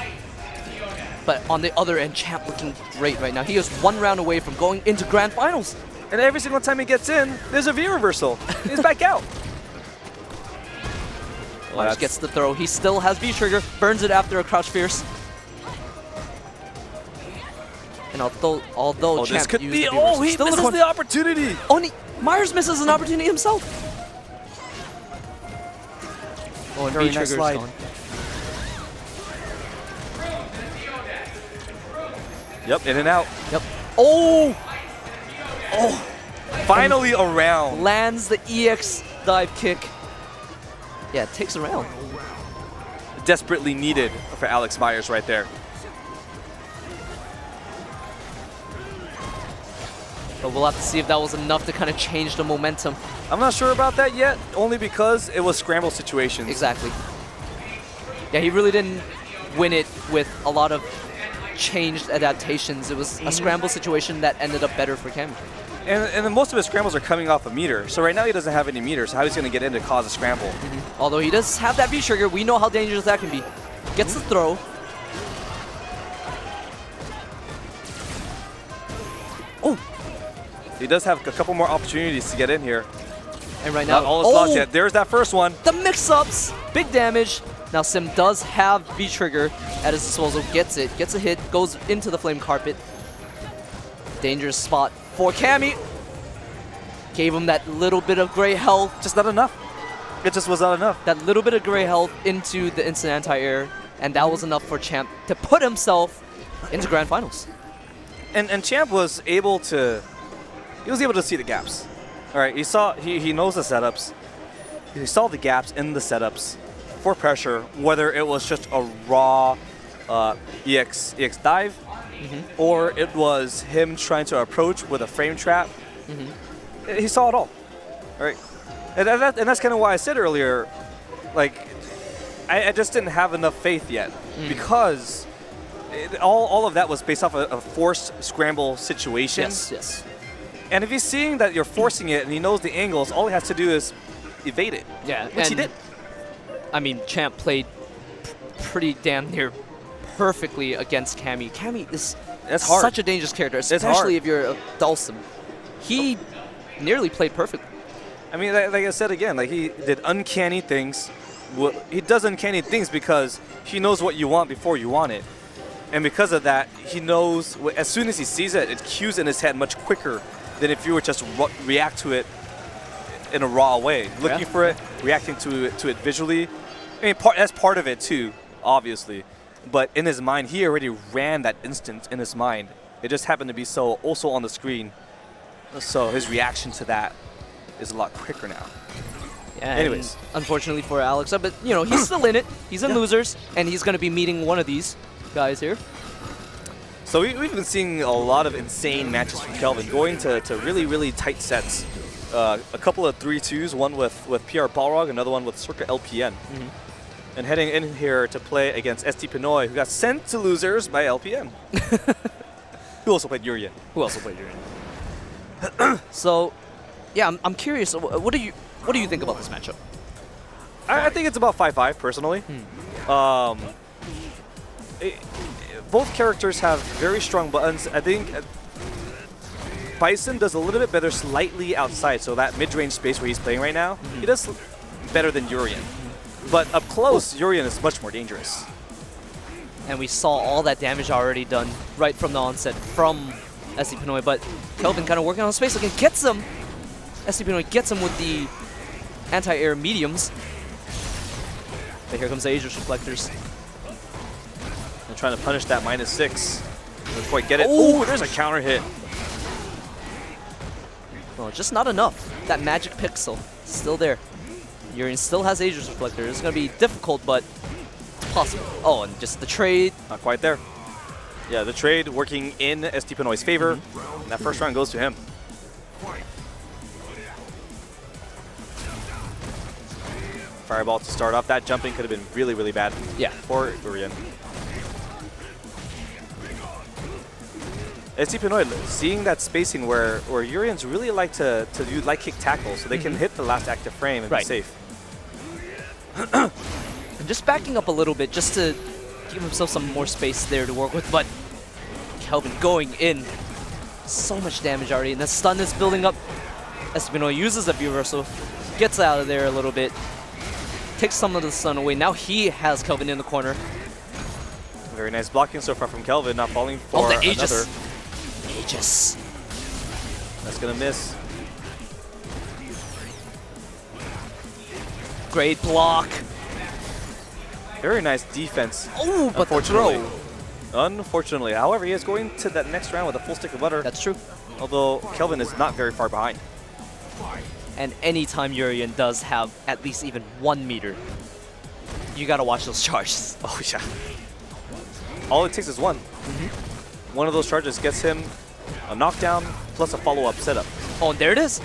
But on the other end, Champ looking great right now. He is one round away from going into Grand Finals. And every single time he gets in, there's a V reversal. He's back out. Myers gets the throw. He still has V trigger, burns it after a crouch fierce. And although Champ this could used be, the V reversal, he misses the opportunity. Oh, and Myers misses an opportunity himself. Oh, and V trigger's gone. Yep, in and out. Yep. Oh! Finally around. Lands the EX dive kick. Yeah, it takes a round. Desperately needed for Alex Myers right there. But we'll have to see if that was enough to kind of change the momentum. I'm not sure about that yet, only because it was scramble situations. Exactly. Yeah, he really didn't win it with a lot of changed adaptations. It was a scramble situation that ended up better for Cammy. And then most of his scrambles are coming off a meter. So right now he doesn't have any meters. So how he's going to get in to cause a scramble? Although he does have that V-trigger, we know how dangerous that can be. Gets the throw. Oh! He does have a couple more opportunities to get in here. And right now, not all is lost yet. There's that first one. The mix-ups, big damage. Now Sim does have V-trigger at his disposal, gets it, gets a hit, goes into the flame carpet. Dangerous spot for Cammy. Gave him that little bit of gray health. Just not enough. It just was not enough. That little bit of gray health into the instant anti-air, and that was enough for Champ to put himself into Grand Finals. And Champ was able to, see the gaps. All right, he knows the setups. He saw the gaps in the setups for pressure, whether it was just a raw EX dive, or it was him trying to approach with a frame trap. He saw it all right? And that's kind of why I said earlier, like, I just didn't have enough faith yet, because all of that was based off a forced scramble situation. Yes. And if he's seeing that you're forcing it and he knows the angles, all he has to do is evade it. Yeah, which he did. I mean, Champ played pretty damn near perfectly against Cammy. Cammy is That's hard. Such a dangerous character, hard. especially if you're a Dhalsim. He nearly played perfect. I mean, like I said again, like he did uncanny things. He does uncanny things because he knows what you want before you want it. And because of that, he knows as soon as he sees it, it cues in his head much quicker than if you were just react to it in a raw way. Looking for it, reacting to it visually. I mean, that's part of it too, obviously. But in his mind, he already ran that instant in his mind. It just happened to be so also on the screen. So his reaction to that is a lot quicker now. Yeah, anyways. Unfortunately for Alex, but you know, he's still in it. He's in losers, and he's going to be meeting one of these guys here. So we've been seeing a lot of insane matches from Kelvin, going to really, really tight sets. A couple of 3-2s, one with PR Balrog, another one with Circa LPN. And heading in here to play against ST Pinoy, who got sent to losers by LPN. Who also played Urian. So, yeah, I'm curious. What do you think about this matchup? I think it's about 5-5 personally. Both characters have very strong buttons. I think Bison does a little bit better slightly outside, so that mid-range space where he's playing right now, he does better than Urian. But up close, Urian is much more dangerous. And we saw all that damage already done right from the onset from SC Pinoy, but Kelvin kind of working on space again, gets him. SC Pinoy gets him with the anti-air mediums. But here comes the Aegis Reflectors. And trying to punish that -6. Doesn't quite get it. Oh, there's a counter hit. Well, just not enough. That magic pixel still there. Urian still has Aegis Reflector. It's going to be difficult, but it's possible. Oh, and just the trade. Not quite there. Yeah, the trade working in ST Pinoy's favor. And that first round goes to him. Fireball to start off. That jumping could have been really, really bad for Urian. ST Pinoy seeing that spacing where Urians really like to do light kick tackle so they can hit the last active frame and be safe. And just backing up a little bit just to give himself some more space there to work with, but Kelvin going in. So much damage already, and the stun is building up. ST Pinoy uses the reversal, gets out of there a little bit, takes some of the stun away. Now he has Kelvin in the corner. Very nice blocking so far from Kelvin, not falling for the Aegis. another. Aegis. That's gonna miss. Great block. Very nice defense. Oh, but the throw. Unfortunately. However, he is going to that next round with a full stick of butter. That's true. Although Kelvin is not very far behind. And anytime Urian does have at least even 1 meter, you gotta watch those charges. Oh yeah. All it takes is one. One of those charges gets him a knockdown plus a follow-up setup. Oh, and there it is.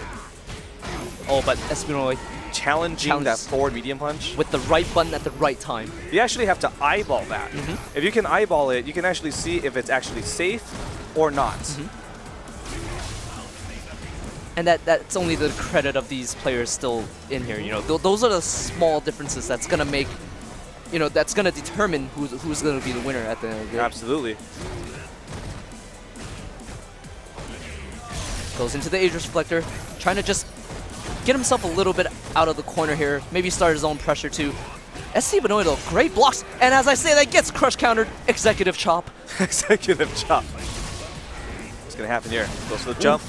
Oh, but SC Pinoy Challenging that forward medium punch. with the right button at the right time. You actually have to eyeball that. If you can eyeball it, you can actually see if it's actually safe or not. And that's only the credit of these players still in here. You know, those are the small differences that's gonna make, you know, that's gonna determine who's gonna be the winner at the end of the day. Absolutely. Goes into the Aegis Reflector, trying to just get himself a little bit out of the corner here. Maybe start his own pressure too. SC Pinoy though, great blocks. And as I say, that gets crush countered. Executive chop. Executive chop. What's gonna happen here? Goes for the jump.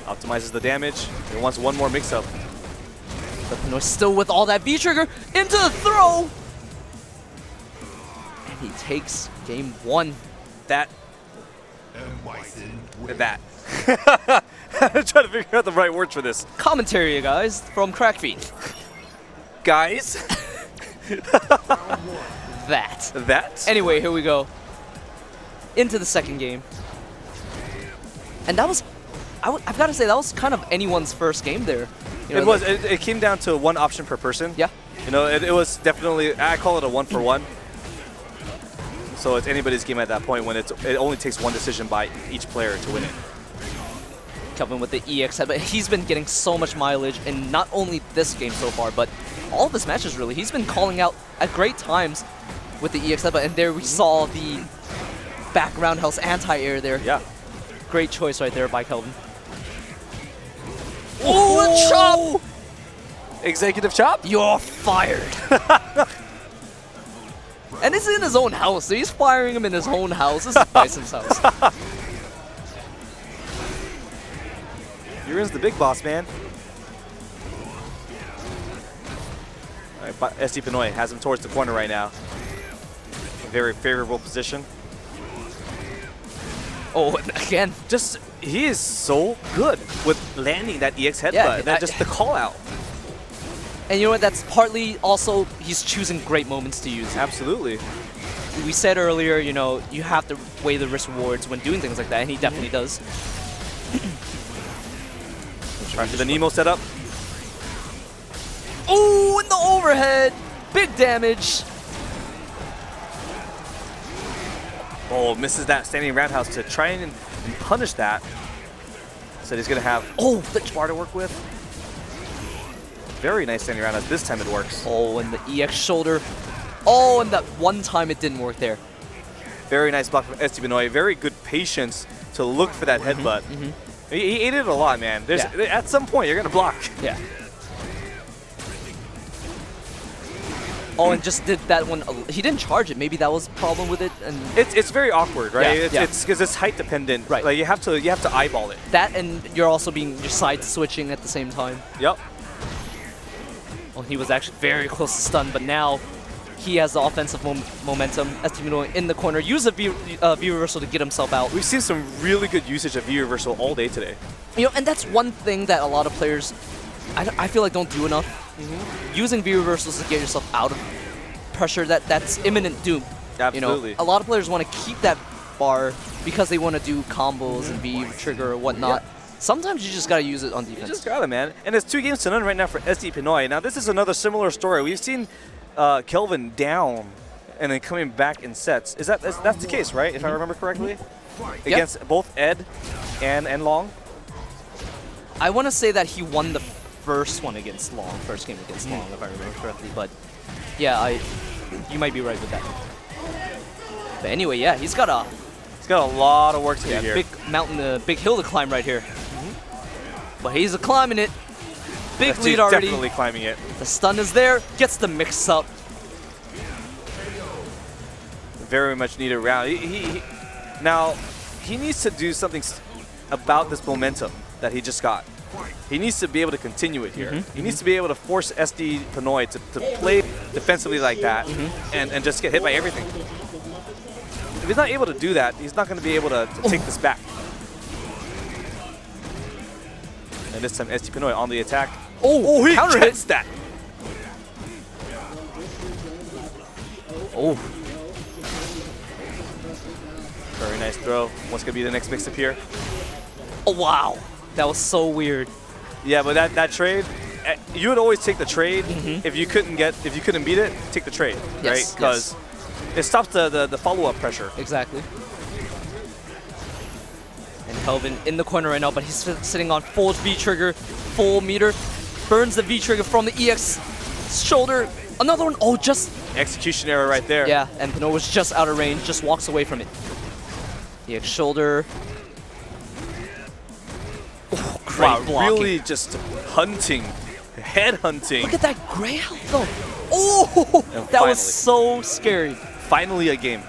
Optimizes the damage. He wants one more mix-up. But Pinoy still with all that V-trigger into the throw. And he takes game 1. That. I'm trying to figure out the right words for this. Commentary, guys, from Crackfeed. Guys. That. Anyway, here we go. Into the second game. And that was, I've got to say, that was kind of anyone's first game there. You know, It came down to one option per person. Yeah. You know, it was definitely, I call it a 1-for-1. So it's anybody's game at that point when it only takes one decision by each player to win it. Kelvin with the EX head, but he's been getting so much mileage in not only this game so far, but all of his matches really. He's been calling out at great times with the EX head, and there we saw the back roundhouse anti-air there. Yeah. Great choice right there by Kelvin. Oh, a chop! Executive chop? You're fired. And this is in his own house, so he's firing him in his own house. This is Bison's house. Yurin's the big boss, man. All right, SD Pinoy has him towards the corner right now. A very favorable position. Oh, and again. Just, he is so good with landing that EX headbutt. Yeah, That just the call out. And you know what? That's partly also he's choosing great moments to use. Absolutely. We said earlier, you know, you have to weigh the risk rewards when doing things like that, and he definitely does. Trying for the Nemo setup. Oh, in the overhead! Big damage! Oh, misses that standing roundhouse to try and punish that. So he's going to have the bar to work with. Very nice standing roundhouse. This time it works. Oh, and the EX shoulder. Oh, and that one time it didn't work there. Very nice block from SD Pinoy. Very good patience to look for that headbutt. He ate it a lot, man. At some point, you're going to block. Yeah. Oh, and just did that one. He didn't charge it. Maybe that was a problem with it. And it's very awkward, right? Yeah, It's because it's height dependent. Right. Like you have to eyeball it. that, and you're also being side switching at the same time. Yep. Well, he was actually very close to stun, but now he has the offensive momentum. SD Pinoy in the corner, use a V reversal to get himself out. We've seen some really good usage of V reversal all day today. You know, and that's one thing that a lot of players, I feel like, don't do enough. Using V reversals to get yourself out of pressure, that's imminent doom. Absolutely. You know, a lot of players want to keep that bar because they want to do combos and V trigger or whatnot. Yeah. Sometimes you just gotta use it on defense. You just got it, man. And it's 2-0 right now for SD Pinoy. Now this is another similar story. We've seen Kelvin down and then coming back in sets. That's the case, right? If I remember correctly, against both Ed and Long. I want to say that he won the first one against Long, first game against Long, if I remember correctly. But yeah, you might be right with that. But anyway, yeah, he's got a lot of work to do here. Big mountain, big hill to climb right here. But he's climbing it. Big lead already. Definitely climbing it. The stun is there. Gets the mix up. Very much needed round. Now, he needs to do something about this momentum that he just got. He needs to be able to continue it here. He needs to be able to force SD Pinoy to play defensively like that and just get hit by everything. If he's not able to do that, he's not going to be able to take this back. And this time, SD Pinoy on the attack. Oh, he counter hits that. Oh. Very nice throw. What's going to be the next mix-up here? Oh, wow. That was so weird. Yeah, but that trade, you would always take the trade if you couldn't beat it. Take the trade, right? Because it stops the follow-up pressure. Exactly. And Kelvin in the corner right now, but he's sitting on full V trigger, full meter, burns the V trigger from the EX shoulder. Another one. Oh, just execution error right there. Yeah, and Pinoy was just out of range, just walks away from it. EX shoulder. Oh, great wow, blocking. really just hunting, head hunting. Look at that gray health though. Oh, that was so scary. Finally a game.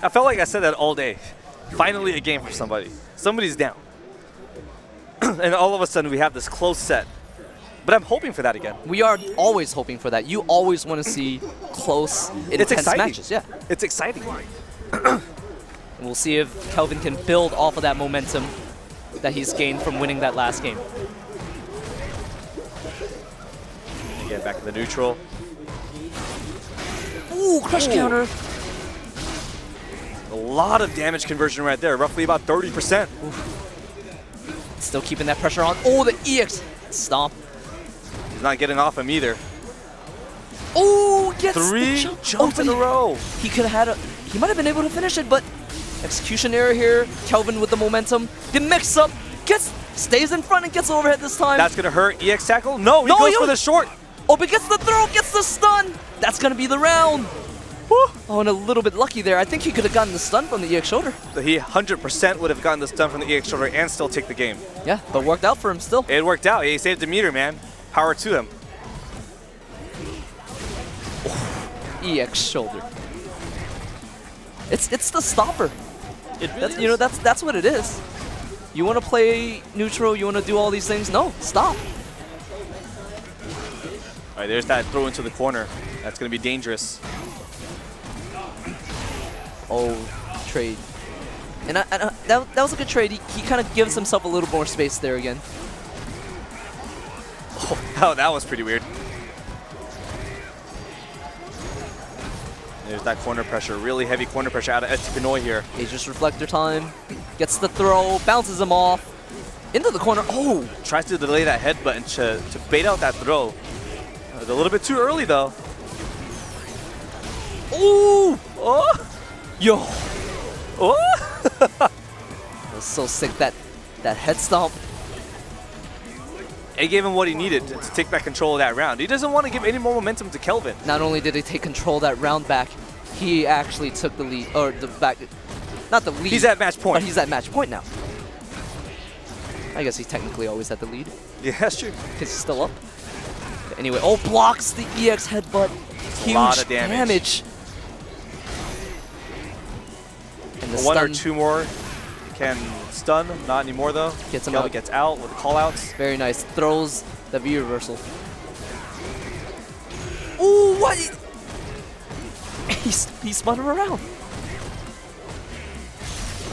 I felt like I said that all day. Finally a game for somebody. Somebody's down. And all of a sudden we have this close set. But I'm hoping for that again. We are always hoping for that. You always want to see close, intense matches. Yeah, it's exciting. And we'll see if Kelvin can build off of that momentum that he's gained from winning that last game. Again, back in the neutral. Ooh, crush counter. A lot of damage conversion right there, roughly about 30%. Oof. Still keeping that pressure on. Oh, the EX stomp. He's not getting off him either. Oh, gets 3 jumps in a row. He could have had he might have been able to finish it, but execution error here. Kelvin with the momentum. The mix up, stays in front and gets overhead this time. That's gonna hurt. EX tackle? No, he goes for the short. Oh, but gets the throw, gets the stun. That's gonna be the round. Oh, and a little bit lucky there. I think he could have gotten the stun from the EX shoulder. He 100% would have gotten the stun from the EX shoulder and still take the game. Yeah, but worked out for him still. It worked out. He saved the meter, man. Power to him. EX shoulder. It's the stopper. It really is. You know, that's what it is. You want to play neutral, you want to do all these things? No, stop. All right, there's that throw into the corner. That's going to be dangerous. Oh, trade. And that was a good trade. He kind of gives himself a little more space there again. Oh, that was pretty weird. There's that corner pressure, really heavy corner pressure out of SFV here. Aegis Reflector time. Gets the throw, bounces him off. Into the corner. Oh! Tries to delay that headbutt and to bait out that throw. It was a little bit too early, though. Ooh! Oh! Yo! Oh! That was so sick, that head stomp. It gave him what he needed to take back control of that round. He doesn't want to give any more momentum to Kelvin. Not only did he take control of that round back, he actually took the lead, or the back, not the lead. He's at match point. But he's at match point now. I guess he's technically always at the lead. Yeah, that's true. Because he's still up. But anyway, oh, blocks the EX headbutt. Huge lot of damage. And the One or stun two more can stun. Not anymore, though. Gets him Kelvin out. gets out with the callouts. very nice. Throws the V reversal. Ooh, what? He spun him around.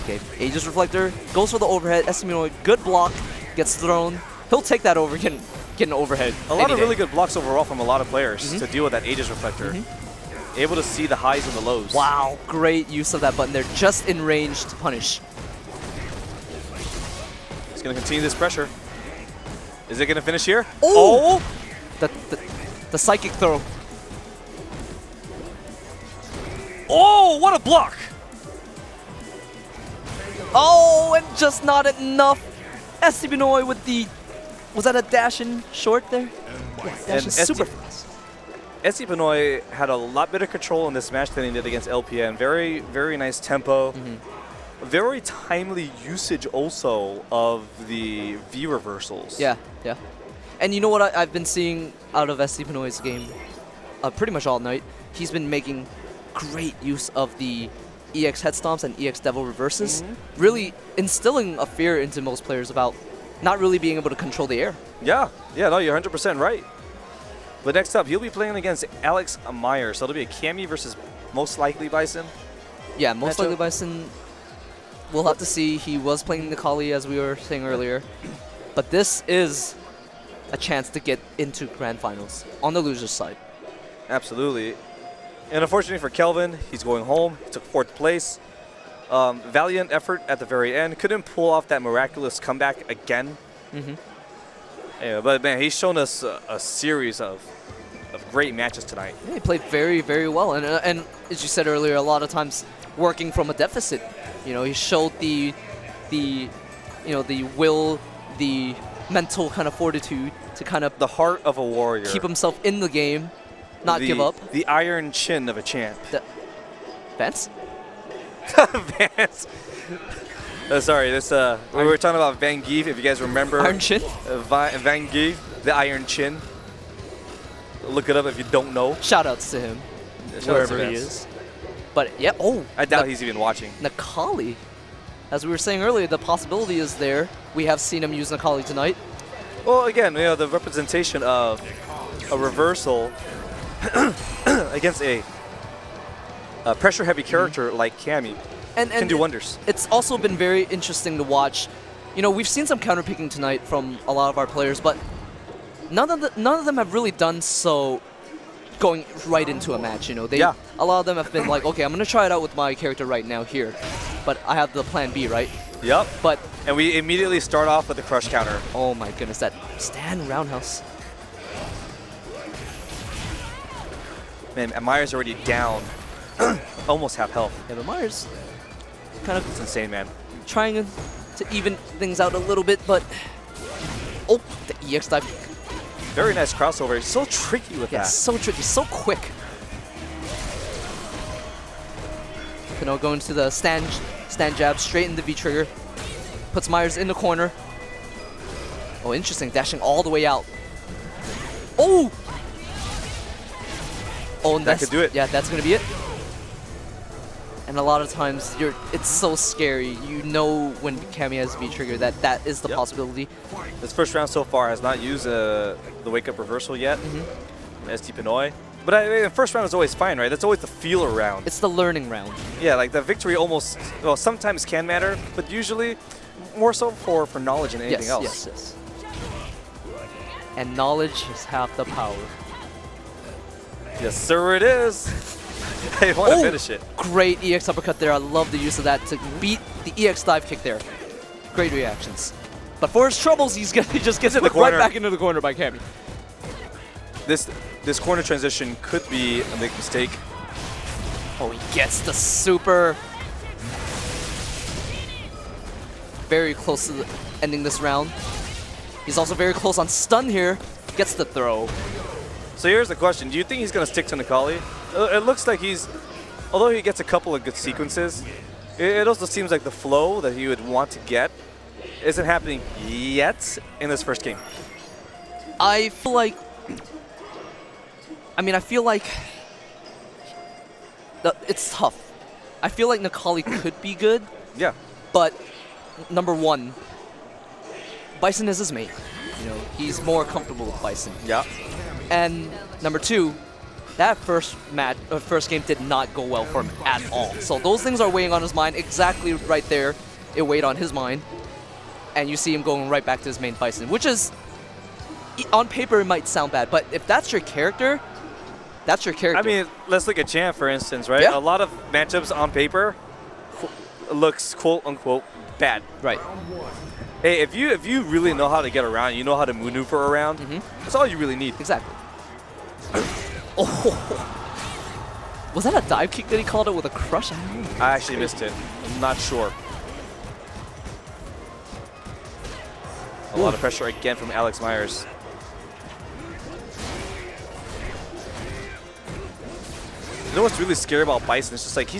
Okay, Aegis Reflector goes for the overhead. SFV, good block, gets thrown. He'll take that over, get an overhead. A lot of really good blocks overall from a lot of players to deal with that Aegis Reflector. Able to see the highs and the lows. Wow, great use of that button there, just in range to punish. He's going to continue this pressure. Is it going to finish here? Oh! The psychic throw. Oh, what a block! Oh, and just not enough. SFV with the, was that a dash in short there? Yeah, dash in super fast. SFV had a lot better control in this match than he did against LPN. Very, very nice tempo. Very timely usage also of the V reversals. Yeah, yeah. And you know what I've been seeing out of SFV's game pretty much all night? He's been making great use of the EX head stomps and EX devil reverses, really instilling a fear into most players about not really being able to control the air. Yeah, no, you're 100% right. But next up, he'll be playing against Alex Myers. So it'll be a Cammy versus most likely Bison. Yeah, most Matchup. likely Bison. We'll have to see. He was playing the Kali, as we were saying earlier. But this is a chance to get into Grand Finals on the loser's side. Absolutely. And unfortunately for Kelvin, he's going home. He took 4th place. Valiant effort at the very end. Couldn't pull off that miraculous comeback again. Yeah, but man, he's shown us a series of great matches tonight. Yeah, he played very, very well. And as you said earlier, a lot of times working from a deficit. You know, he showed the will, the mental kind of fortitude to kind of The heart of a warrior. keep himself in the game, not give up. The iron chin of a champ. Vance? Vance. Sorry, this we were talking about Van Geef, if you guys remember. Iron Chin? Van Geef, the iron chin. Look it up if you don't know. Shoutouts to him, Shout out to wherever he Vance. is. But yeah, I doubt he's even watching. Nakali. As we were saying earlier, the possibility is there. We have seen him use Nakali tonight. Well, again, you know, the representation of a reversal against a pressure-heavy character like Cammy can do wonders. It's also been very interesting to watch. You know, we've seen some counterpicking tonight from a lot of our players, but none of them have really done so going right into a match. You know, a lot of them have been like, okay, I'm gonna try it out with my character right now here, but I have the plan B, right? Yep. But and we immediately start off with the crush counter. oh my goodness, that stand roundhouse. Man, Myers already down, almost half health. Yeah, but Myers kind It's of insane, man. trying to even things out a little bit, but oh, the EX dive. Very nice crossover. He's so tricky with Yeah, that. so tricky, so quick. Pino going to the stand jab straight into V-trigger. Puts Myers in the corner. Oh, interesting. Dashing all the way out. Oh! Oh, and That could do it. Yeah, that's going to be it. And a lot of times, it's so scary. You know when Cammy has V-trigger that is the possibility. This first round so far has not used the wake-up reversal yet. SD Pinoy. But I mean, the first round is always fine, right? That's always the feeler round. It's the learning round. Yeah, like the victory almost, well, sometimes can matter, but usually more so for knowledge than anything else. Yes. And knowledge is half the power. Yes, sir, it is. They want to finish it. Great EX uppercut there. I love the use of that to beat the EX dive kick there. Great reactions. But for his troubles, he just gets put right back into the corner by Cammy. This corner transition could be a big mistake. Oh, he gets the super. Very close to ending this round. He's also very close on stun here. Gets the throw. So here's the question. Do you think he's going to stick to Nikali? It looks like although he gets a couple of good sequences, it also seems like the flow that he would want to get isn't happening yet in this first game. I feel like it's tough. I feel like Nikali could be good. Yeah. But number one, Bison is his mate. You know, he's more comfortable with Bison. Yeah. And number two, that first game did not go well for him at all. So those things are weighing on his mind exactly right there. It weighed on his mind. And you see him going right back to his main Bison, which is, on paper, it might sound bad. But if that's your character, that's your character. I mean, let's look at Champ, for instance, right? Yeah. A lot of matchups on paper looks quote-unquote bad. Right. Hey, if you really know how to get around, you know how to maneuver around, that's all you really need. Exactly. Oh. Was that a dive kick that he called it with a crush? I actually missed it. I'm not sure. A lot of pressure again from Alex Myers. You know what's really scary about Bison? It's just like he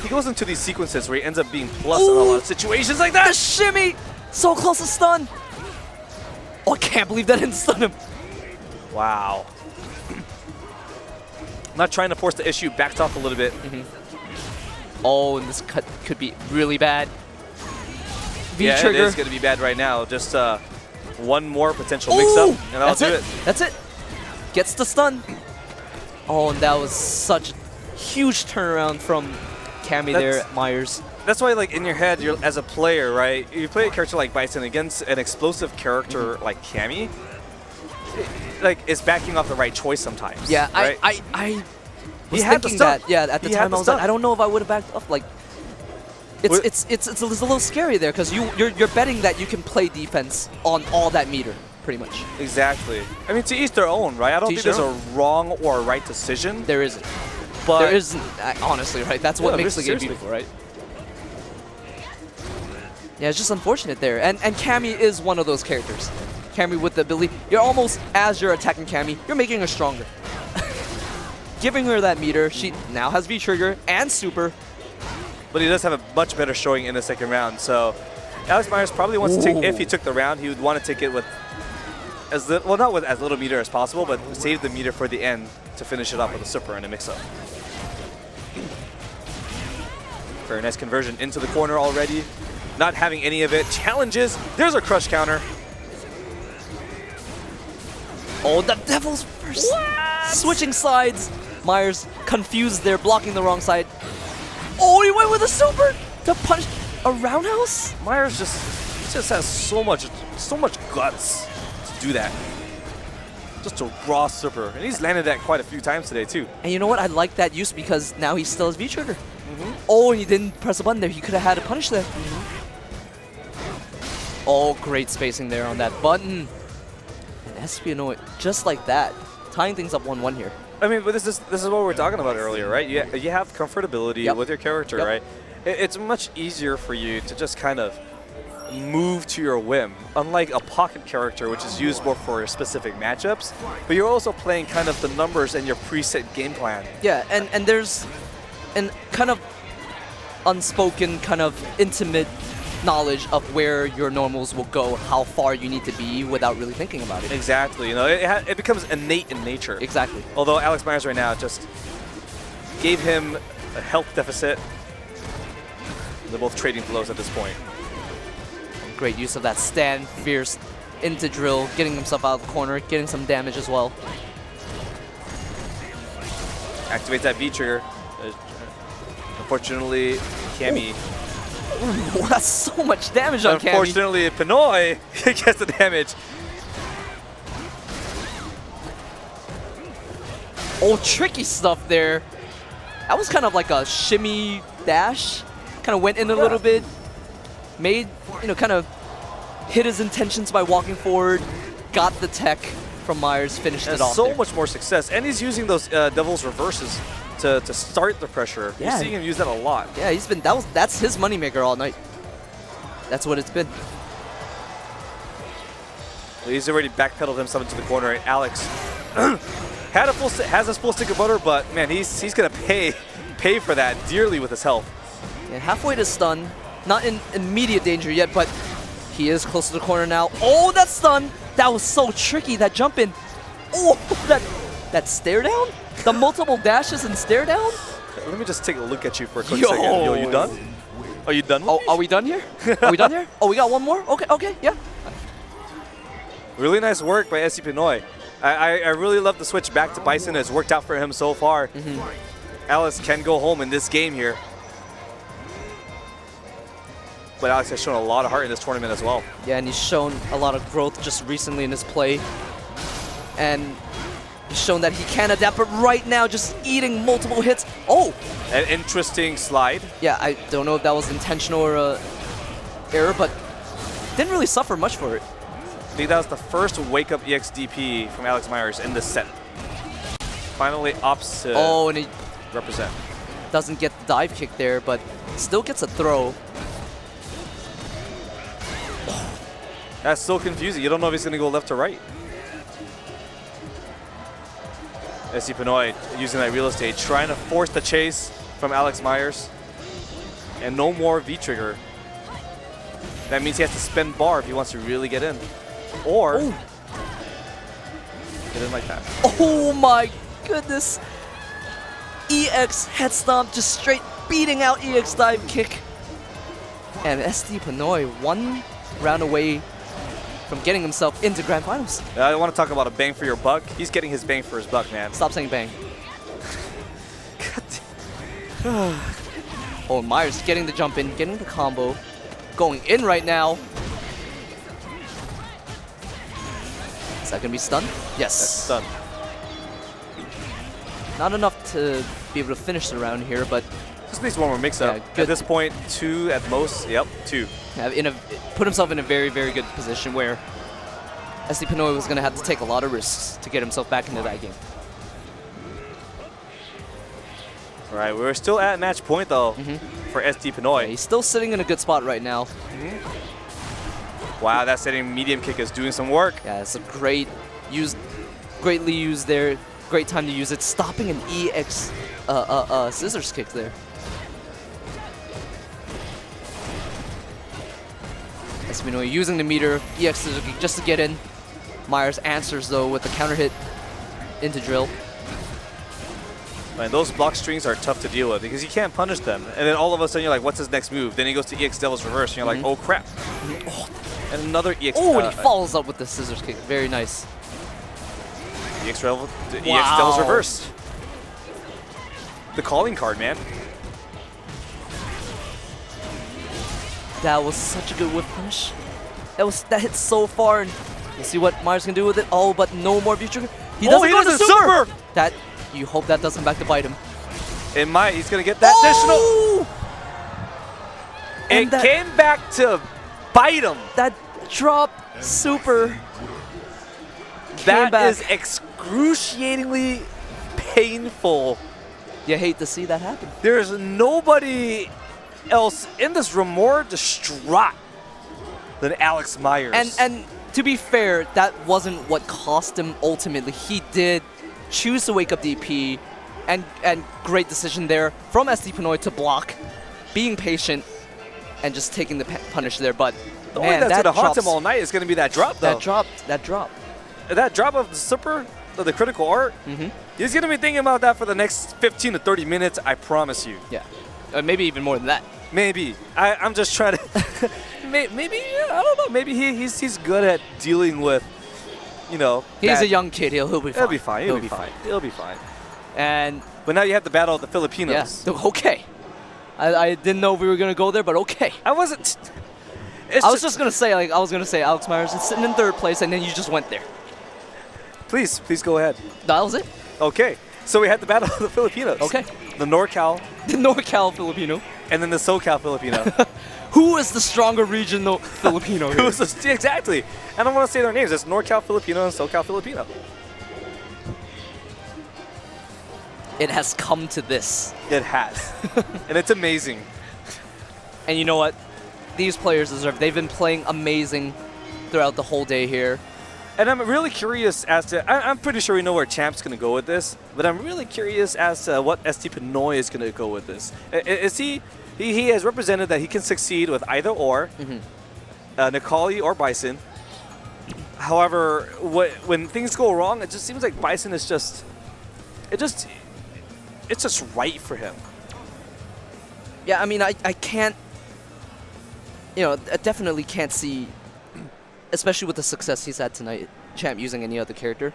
goes into these sequences where he ends up being plus in a lot of situations like that. The shimmy! So close to stun! Oh, I can't believe that didn't stun him. Wow. Not trying to force the issue, backed off a little bit. Oh, and this cut could be really bad. Yeah, it is going to be bad right now. Just one more potential mix-up, and that'll do it. That's it. Gets the stun. Oh, and that was such a huge turnaround from Cammy there, Myers. That's why, like, in your head, as a player, right, you play a character like Bison against an explosive character like Cammy, like, it's backing off the right choice sometimes. Yeah, right? I was thinking that. Yeah, at the time I was like, I don't know if I would have backed off. Like, it's a little scary there because you're betting that you can play defense on all that meter, pretty much. Exactly. I mean, to each their own, right? I don't think there's a wrong or a right decision. There isn't. But there isn't, honestly, right? That's what makes the game beautiful, right? Yeah, it's just unfortunate there. And Cammy is one of those characters. Cammy with the ability. You're almost, as you're attacking Cammy, you're making her stronger. Giving her that meter, she now has V-trigger and super. But he does have a much better showing in the second round. So Alex Myers probably wants to take, if he took the round, he would want to take it with not with as little meter as possible, but save the meter for the end to finish it off with a super and a mix-up. Very nice conversion into the corner already. Not having any of it. Challenges. There's a crush counter. Oh, the Devil's first. What? Switching sides. Myers confused there, blocking the wrong side. Oh, he went with a super to punish a roundhouse? Myers just has so much guts to do that. Just a raw super. And he's landed that quite a few times today, too. And you know what? I like that use because now he still has V-trigger. Oh, and he didn't press a button there. He could have had a punish there. Oh, great spacing there on that button. And Espionoi, just like that, tying things up 1-1 here. I mean, but this is what we were talking about earlier, right? You have comfortability with your character, right? It's much easier for you to just kind of move to your whim, unlike a pocket character, which is used more for specific matchups. But you're also playing kind of the numbers and your preset game plan. Yeah, and there's kind of unspoken kind of intimate knowledge of where your normals will go, how far you need to be without really thinking about it. Exactly. You know, it becomes innate in nature. Exactly. Although Alex Myers right now just gave him a health deficit. They're both trading blows at this point. Great use of that stand, fierce into drill, getting himself out of the corner, getting some damage as well. Activate that V trigger. Unfortunately, Cammy. Ooh, that's so much damage on Cammy. Unfortunately, Pinoy gets the damage. Oh, tricky stuff there. That was kind of like a shimmy dash. Kind of went in a little bit. Made, you know, kind of hit his intentions by walking forward. Got the tech from Myers, finished it off So there. much more success. And he's using those Devil's reverses to start the pressure. Yeah. You're seeing him use that a lot. Yeah, he's been, that's his moneymaker all night. That's what it's been. Well, he's already backpedaled himself into the corner. And Alex has his full stick of butter, but man, he's gonna pay for that dearly with his health. Yeah, halfway to stun. Not in immediate danger yet, but he is close to the corner now. Oh, that stun! That was so tricky, that jump in. Oh, that stare down? The multiple dashes and stare down? Let me just take a look at you for a quick Yo. second. Yo, you done? Are you done? Oh, are we done here? Are we done here? Oh, we got one more? Okay, yeah. Really nice work by SC Pinoy. I really love the switch back to Bison. It's worked out for him so far. Alex can go home in this game here. But Alex has shown a lot of heart in this tournament as well. Yeah, and he's shown a lot of growth just recently in his play. And he's shown that he can adapt, but right now just eating multiple hits. Oh! An interesting slide. Yeah, I don't know if that was intentional or error, but didn't really suffer much for it. I think that was the first wake-up EXDP from Alex Myers in this set. Finally opts to Oh, and he represent. doesn't get the dive kick there, but still gets a throw. That's so confusing. You don't know if he's going to go left or right. SC Pinoy using that real estate, trying to force the chase from Alex Myers. And no more V-trigger. That means he has to spend bar if he wants to really get in. Or get in like that. Oh my goodness. EX head stomp, just straight beating out EX dive kick. And SD Pinoy 1 round away from getting himself into Grand Finals. I want to talk about a bang for your buck. He's getting his bang for his buck, man. Stop saying bang. Oh, Myers getting the jump in, getting the combo. Going in right now. Is that going to be stunned? Yes. That's stunned. Not enough to be able to finish the round here, but Just needs one more mix-up. Yeah, at this point, 2 at most. Yep, 2. put himself in a very, very good position where SD Pinoy was going to have to take a lot of risks to get himself back into that game. All right, we're still at match point, though, for SD Pinoy. Yeah, he's still sitting in a good spot right now. Wow, that setting medium kick is doing some work. Yeah, it's a greatly used there. Great time to use it. Stopping an EX scissors kick there. Espino using the meter, EX scissors kick just to get in. Myers answers though with the counter hit into drill. Man, those block strings are tough to deal with because you can't punish them. And then all of a sudden you're like, what's his next move? Then he goes to EX Devil's Reverse and you're like, oh crap. And another EX. Oh, and he follows up with the scissors kick. Very nice. EX Devil's Reverse. The calling card, man. That was such a good whip punish. That hit so far, and we'll see what Myers can do with it. Oh, but no more V-trigger. He doesn't go to super. That you hope that doesn't back to bite him. It might. He's gonna get that additional. It came back to bite him. That drop super. That is excruciatingly painful. You hate to see that happen. There's nobody else in this room more distraught than Alex Myers. And to be fair, that wasn't what cost him ultimately. He did choose to wake up DP, and great decision there from SD Pinoy to block. being patient and just taking the punish there. But The only man, that's that going to haunt drops- him all night is going to be that drop, though. That drop. That drop of the super, of the critical art, he's going to be thinking about that for the next 15 to 30 minutes, I promise you. Yeah, maybe even more than that. Maybe. I'm just trying to... maybe, I don't know. Maybe he's good at dealing with, you know... He's a young kid. He'll be fine. He'll be fine. He'll be fine. He'll be fine. And... But now you have the battle of the Filipinos. Yeah, okay. I didn't know we were going to go there, but okay. I wasn't... I was just going to say, Alex Myers is sitting in third place, and then you just went there. Please go ahead. That was it. Okay. So we had the battle of the Filipinos. Okay. The NorCal. The NorCal Filipino. And then the SoCal Filipino. Who is the stronger regional Filipino here? Exactly. I don't want to say their names. It's NorCal Filipino and SoCal Filipino. It has come to this. It has. And it's amazing. And you know what? These players deserve. They've been playing amazing throughout the whole day here. And I'm really curious as to, I'm pretty sure we know where Champ's going to go with this, but I'm really curious as to what ST Pinoy is going to go with this. Is he has represented that he can succeed with either or, Nikali or Bison. However, when things go wrong, it just seems like Bison is just, it's just right for him. Yeah, I mean, I can't, I definitely can't see, especially with the success he's had tonight, Champ using any other character.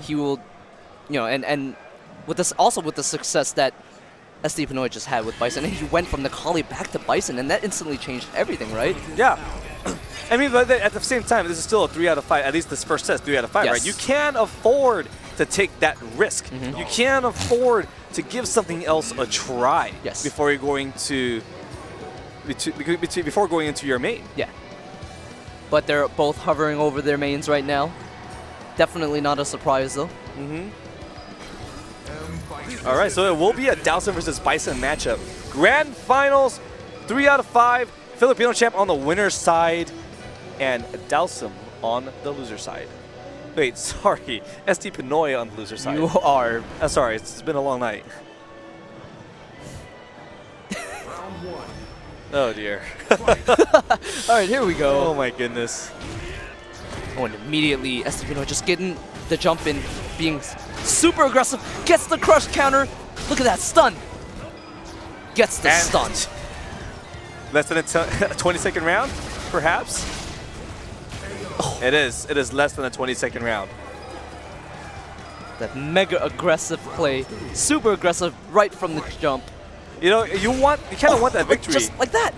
He will, and with this, also with the success that ST Pinoy just had with Bison, and he went from Nikali back to Bison, and that instantly changed everything, right? Yeah. I mean, but at the same time, this is still a 3 out of 5. At least this first set is 3 out of 5, Yes. right? You can't afford to take that risk. You can't afford to give something else a try before you're going before going into your main. Yeah. But they're both hovering over their mains right now. Definitely not a surprise, though. All right, so it will be a Dowson versus Bison matchup. Grand Finals, 3 out of 5. Filipino Champ on the winner's side, and Dowson on the loser side. Wait, sorry, ST Pinoy on the loser side. You are. Sorry, it's been a long night. Oh dear. All right, here we go. Oh my goodness. Oh, and immediately ST Pinoy just getting the jump in, being super aggressive, gets the crush counter. Look at that stun. Gets the stun. Less than a 20-second round, perhaps? Oh. It is. It is less than a 20-second round. That mega aggressive play, super aggressive right from the jump. You know, you kind of want that victory. Just like that.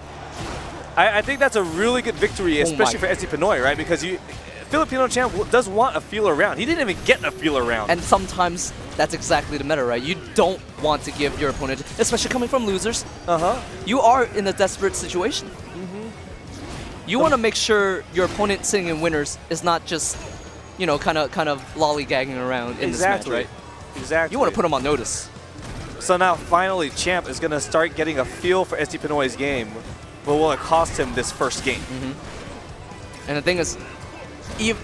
I think that's a really good victory, especially for ST Pinoy, right? Because Filipino Champ does want a feeler round. He didn't even get a feeler round. And sometimes that's exactly the meta, right? You don't want to give your opponent, especially coming from losers. You are in a desperate situation. You want to make sure your opponent sitting in winners is not just, kind of lollygagging around in this match, right? Exactly. You want to put them on notice. So now finally Champ is going to start getting a feel for ST Pinoy's game, but will it cost him this first game? And the thing is,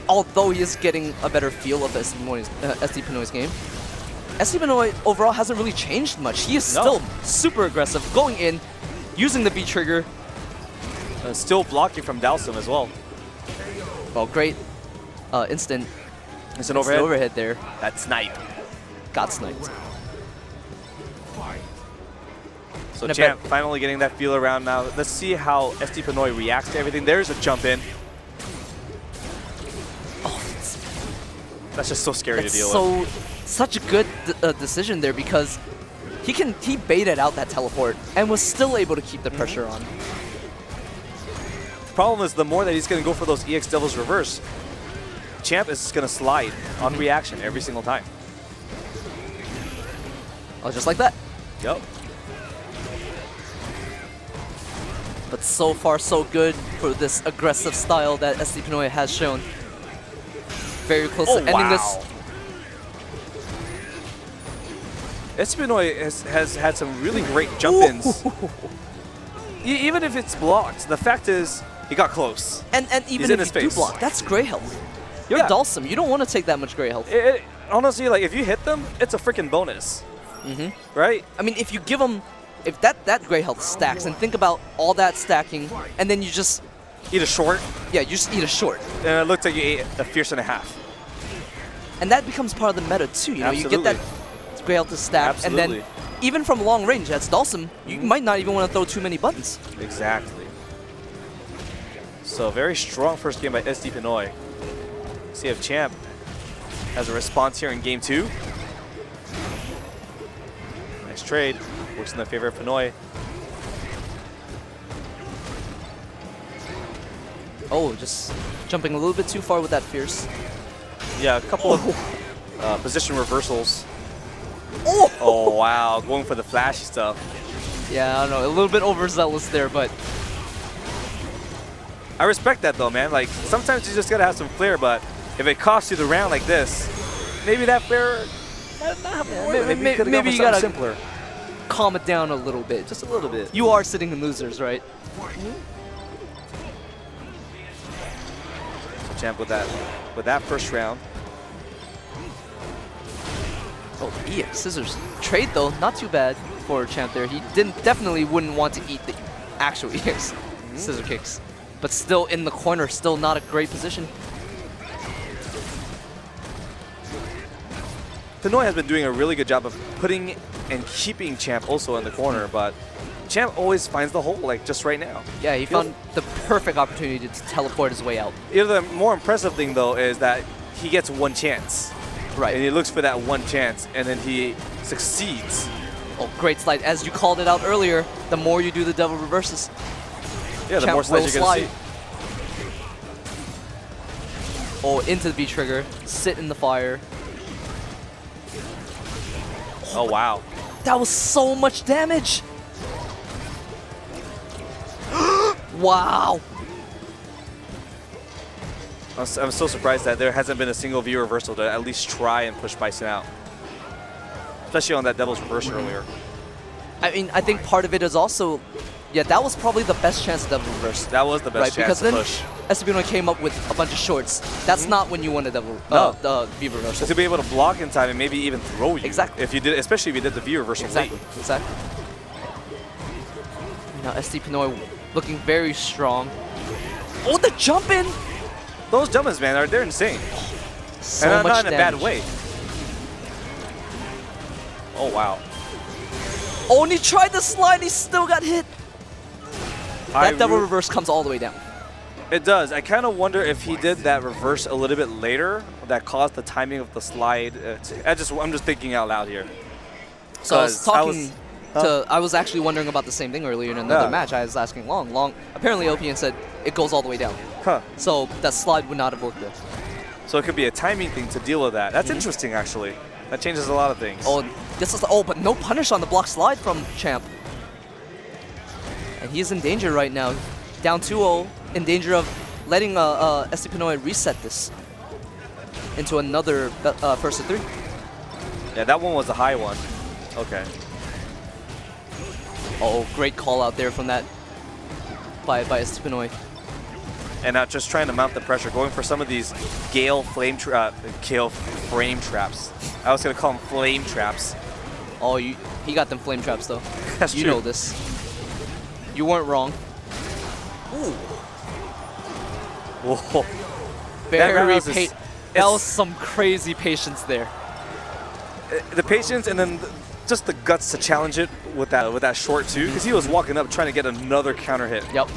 although he is getting a better feel of ST Pinoy's game, ST Pinoy overall hasn't really changed much. He is still super aggressive, going in, using the B trigger. Still blocking from Dowson as well. Well, great instant. It's an overhead. Overhead there. That snipe. Got sniped. So Champ finally getting that feel around now. Let's see how ST Pinoy reacts to everything. There's a jump in. That's just so scary to deal with. Such a good decision there, because he baited out that teleport and was still able to keep the pressure on. The problem is the more that he's going to go for those EX Devil's Reverse, Champ is going to slide on reaction every single time. Oh, just like that. Yep. But so far, so good for this aggressive style that ST Pinoy has shown. Very close to ending this. ST Pinoy has had some really great jump-ins. Even if it's blocked, the fact is he got close. And even if you do block, that's gray health. You're Dulcim. You don't want to take that much gray health. Honestly, like if you hit them, it's a freaking bonus. Right? I mean, if you give them if that great health stacks, and think about all that stacking, and then you just Eat a short, you just eat a short, and it looks like you ate a fierce and a half. and that becomes part of the meta too. You know, Absolutely. you get that great health to stack, Absolutely. and then even from long range, that's Dawson. You might not even want to throw too many buttons. Exactly. So very strong first game by SD Pinoy. See if Champ has a response here in game 2. Nice trade. Works in the favor of Pinoy. Oh, just jumping a little bit too far with that fierce. Yeah, a couple of position reversals. Oh! Oh, wow. Going for the flashy stuff. Yeah, I don't know, a little bit overzealous there, but I respect that, though, man. Like, sometimes you just got to have some flair, but if it costs you the round like this, maybe that flair might not have more. maybe you gotta simpler. calm it down a little bit. Just a little bit. You are sitting in losers, right? So Champ with that first round. Oh, EX scissors trade though, not too bad for Champ there. He definitely wouldn't want to eat the actual EX scissor kicks, but still in the corner, still not a great position. Pinoy has been doing a really good job of putting and keeping Champ also in the corner, but Champ always finds the hole, like just right now. Yeah, he found the perfect opportunity to teleport his way out. The more impressive thing, though, is that he gets one chance. Right. And he looks for that one chance, and then he succeeds. Oh, great slide. As you called it out earlier, the more you do the double reverses, Yeah, the Champ more slides will you're going to slide. see. Oh, into the V-trigger, sit in the fire. Oh, wow. That was so much damage. Wow. I'm so surprised that there hasn't been a single V reversal to at least try and push Bison out. Especially on that Devil's Reverse earlier. I mean, I think part of it is also, yeah, that was probably the best chance of double reverse. That was the best Right, chance because to then push. SFV came up with a bunch of shorts. That's not when you want a double No. V reversal. To be able to block in time and maybe even throw you. Exactly. If you did, especially if you did the V reversal Exactly, late. exactly. Now SD Pinoy looking very strong. Oh, the jump in! Those jumps, man, they're insane. So and much not in a bad damage. way. Oh, wow. Oh, and he tried the slide, he still got hit. That double reverse comes all the way down. It does. I kind of wonder if he did that reverse a little bit later, that caused the timing of the slide. I'm just thinking out loud here. So I was 'Cause talking I was actually wondering about the same thing earlier in another Yeah. match. I was asking Long. Apparently OPN said it goes all the way down. Huh. So that slide would not have worked there. So it could be a timing thing to deal with that. That's interesting, actually. That changes a lot of things. Oh, but no punish on the block slide from Champ. And he's in danger right now. Down 2-0, in danger of letting SD Pinoy reset this into another first to 3. Yeah, that one was a high one. Okay. Oh, great call out there from that by SD Pinoy. And now just trying to mount the pressure, going for some of these Gale frame traps. I was going to call them flame traps. Oh, he got them flame traps though. That's you true. know this. You weren't wrong. Ooh. Whoa. Very roundhouse is- patient. That was some crazy patience there. The patience and then just the guts to challenge it with that short too, because he was walking up trying to get another counter hit. Yep.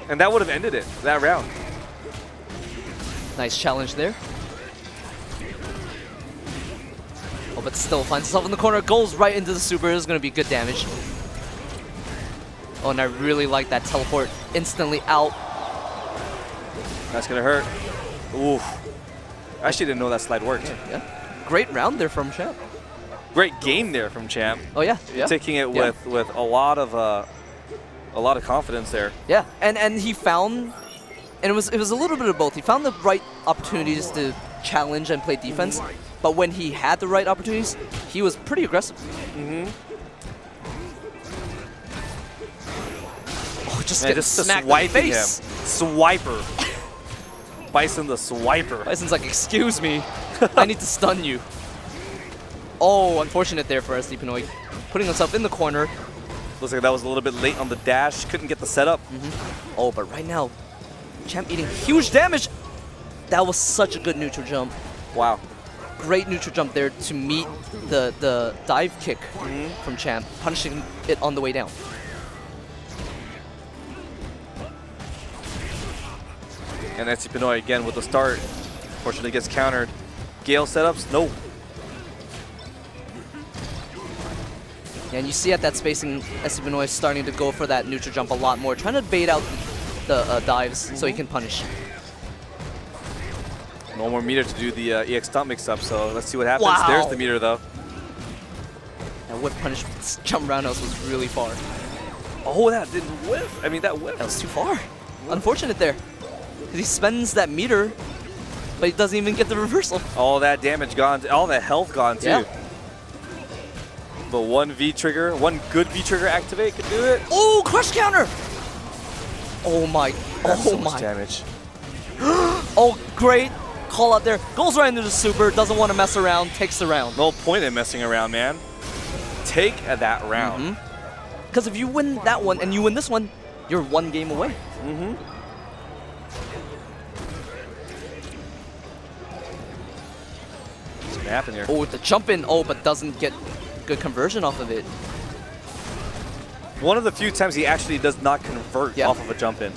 And that would have ended it, that round. Nice challenge there. Oh, but still finds himself in the corner, goes right into the super. This is going to be good damage. Oh, and I really like that teleport instantly out. That's going to hurt. Oof. I actually didn't know that slide worked. Yeah. Great round there from Champ. Great game there from Champ. Oh, yeah. Taking it Yeah. with a lot of confidence there. Yeah, and he found, and it was a little bit of both. He found the right opportunities to challenge and play defense, but when he had the right opportunities, he was pretty aggressive. Oh, just getting smacked in the swiping face. him. Swiper. Bison the swiper. Bison's like, excuse me, I need to stun you. Oh, unfortunate there for SD Pinoy. Putting himself in the corner. Looks like that was a little bit late on the dash. Couldn't get the setup. Oh, but right now, Champ eating huge damage. That was such a good neutral jump. Wow. Great neutral jump there to meet the dive kick from Champ, punishing it on the way down. And SC Pinoy again with the start. Fortunately gets countered. Gale setups, no. And you see at that spacing, SC Pinoy is starting to go for that neutral jump a lot more, trying to bait out the dives so he can punish. No more meter to do the EX stomp mix-up, so let's see what happens. Wow. There's the meter, though. That whip punish with jump roundhouse was really far. Oh, that didn't whiff. I mean, that whiff. That was too far. Unfortunate there. Because he spends that meter, but he doesn't even get the reversal. All that damage gone, all that health gone, too. Yeah. But one V-trigger, one good V-trigger activate could do it. Oh, crush counter! Oh my, That's so oh much my. damage. Oh, great call out there. Goes right into the super, doesn't want to mess around, takes the round. No point in messing around, man. Take that round. Because if you win that one and you win this one, you're one game away. What's gonna happen here? Oh, the jump in, oh, but doesn't get good conversion off of it. One of the few times he actually does not convert off of a jump in.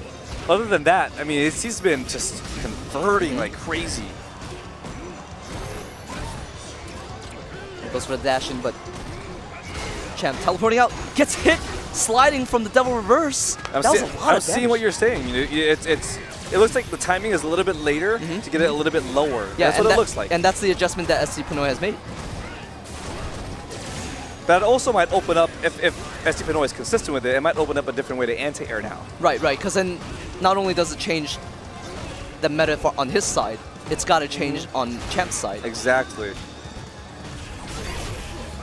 Other than that, I mean, he's been just converting like crazy. Goes for the dash in, but Champ teleporting out, gets hit, sliding from the devil reverse. I'm seeing what you're saying. You know, it looks like the timing is a little bit later to get it a little bit lower. Yeah, that's what it looks like. And that's the adjustment that SC Pinoy has made. That also might open up, if SC Pinoy is consistent with it, it might open up a different way to anti-air now. Right, because then not only does it change the meta on his side, it's got to change on Champ's side. Exactly.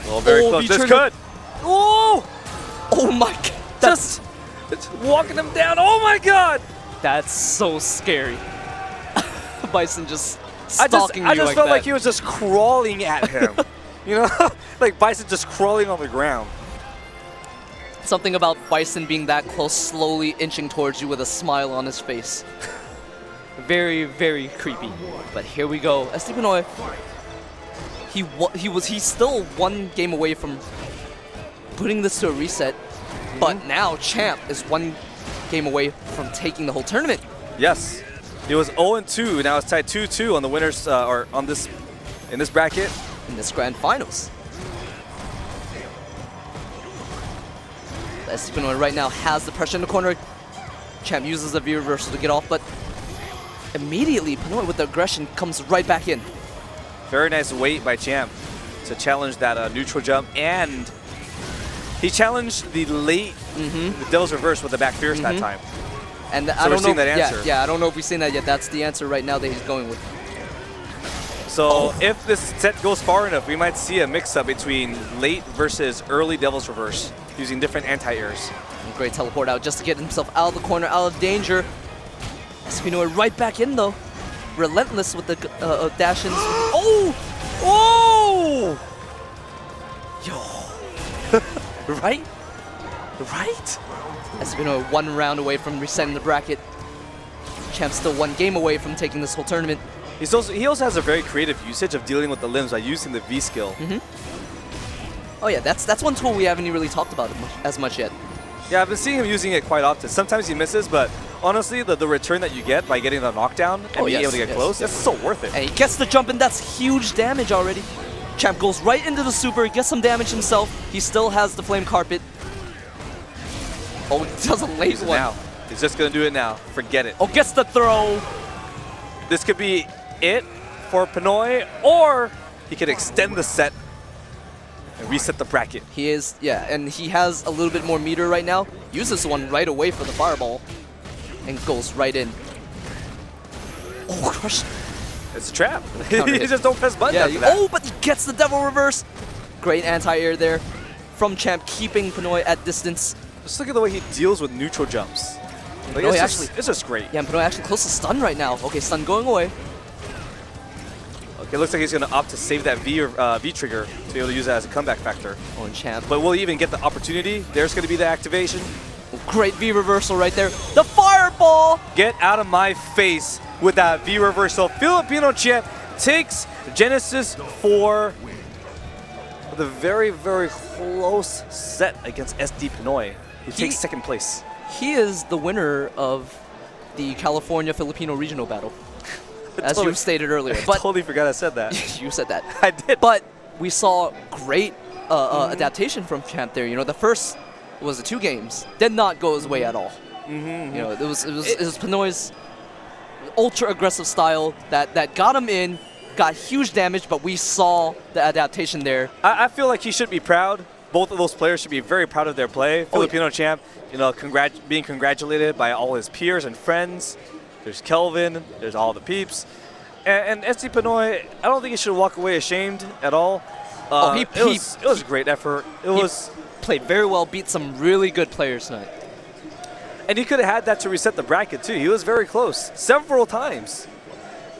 Well, very close. This could. Oh! Oh my god. It's walking him down. Oh my god! That's so scary. Bison just stalking you I just like felt that. like he was just crawling at him. You know? Like Bison just crawling on the ground. Something about Bison being that close, slowly inching towards you with a smile on his face. Very, very creepy. But here we go. SC Pinoy, he's still one game away from putting this to a reset, but now Champ is one game away from taking the whole tournament. Yes. He was 0-2, now it's tied 2-2 on the winners, or on this, in this bracket. In this grand finals. SC Pinoy right now has the pressure in the corner. Champ uses the V-reversal to get off, but immediately Pinoy with the aggression comes right back in. Very nice wait by Champ to challenge that neutral jump, and he challenged the late the Devil's Reverse with the back fierce that time. And so I don't know. that answer. Yeah, I don't know if we've seen that yet. That's the answer right now that he's going with. So if this set goes far enough, we might see a mix-up between late versus early Devil's Reverse using different anti-airs. Great teleport out just to get himself out of the corner, out of danger. SC Pinoy right back in though. Relentless with the dash-ins. Oh! Oh! Yo. Right? Right? SC Pinoy one round away from resetting the bracket. Champ's still one game away from taking this whole tournament. He also has a very creative usage of dealing with the limbs by using the V skill. Oh yeah, that's one tool we haven't really talked about as much yet. Yeah, I've been seeing him using it quite often. Sometimes he misses, but honestly, the return that you get by getting the knockdown and being able to get close, that's so worth it. And he gets the jump in, that's huge damage already. Champ goes right into the super, gets some damage himself. He still has the flame carpet. Oh, he does a late one. Now. He's just going to do it now. Forget it. Oh, gets the throw. This could be it for Pinoy, or he could extend the set and reset the bracket. He is, yeah, and he has a little bit more meter right now. Uses one right away for the fireball and goes right in. Oh, crush. It's a trap. You just don't press buttons after that. Oh, but he gets the devil reverse. Great anti-air there from Champ, keeping Pinoy at distance. Just look at the way he deals with neutral jumps. Like, it's just great. Yeah, and Pinoy actually close to stun right now. Okay, stun going away. Okay, it looks like he's going to opt to save that V trigger to be able to use that as a comeback factor. Oh, and Champ. But will he even get the opportunity? There's going to be the activation. Great V reversal right there. The fireball! Get out of my face with that V reversal. Filipino Champ takes Genesis for the very, very close set against SD Pinoy, who takes second place. He is the winner of the California-Filipino regional battle, as you stated earlier. I totally forgot I said that. You said that. I did. But we saw great adaptation from Champ there. You know, the first was the 2 games did not go his way at all. You know, it was Pinoy's ultra aggressive style that got him in, got huge damage, but we saw the adaptation there. I feel like he should be proud. Both of those players should be very proud of their play. Filipino Champ, you know, being congratulated by all his peers and friends. There's Kelvin, there's all the peeps. And SD Pinoy, I don't think he should walk away ashamed at all. It was a great effort. He played very well, beat some really good players tonight. And he could have had that to reset the bracket too. He was very close several times,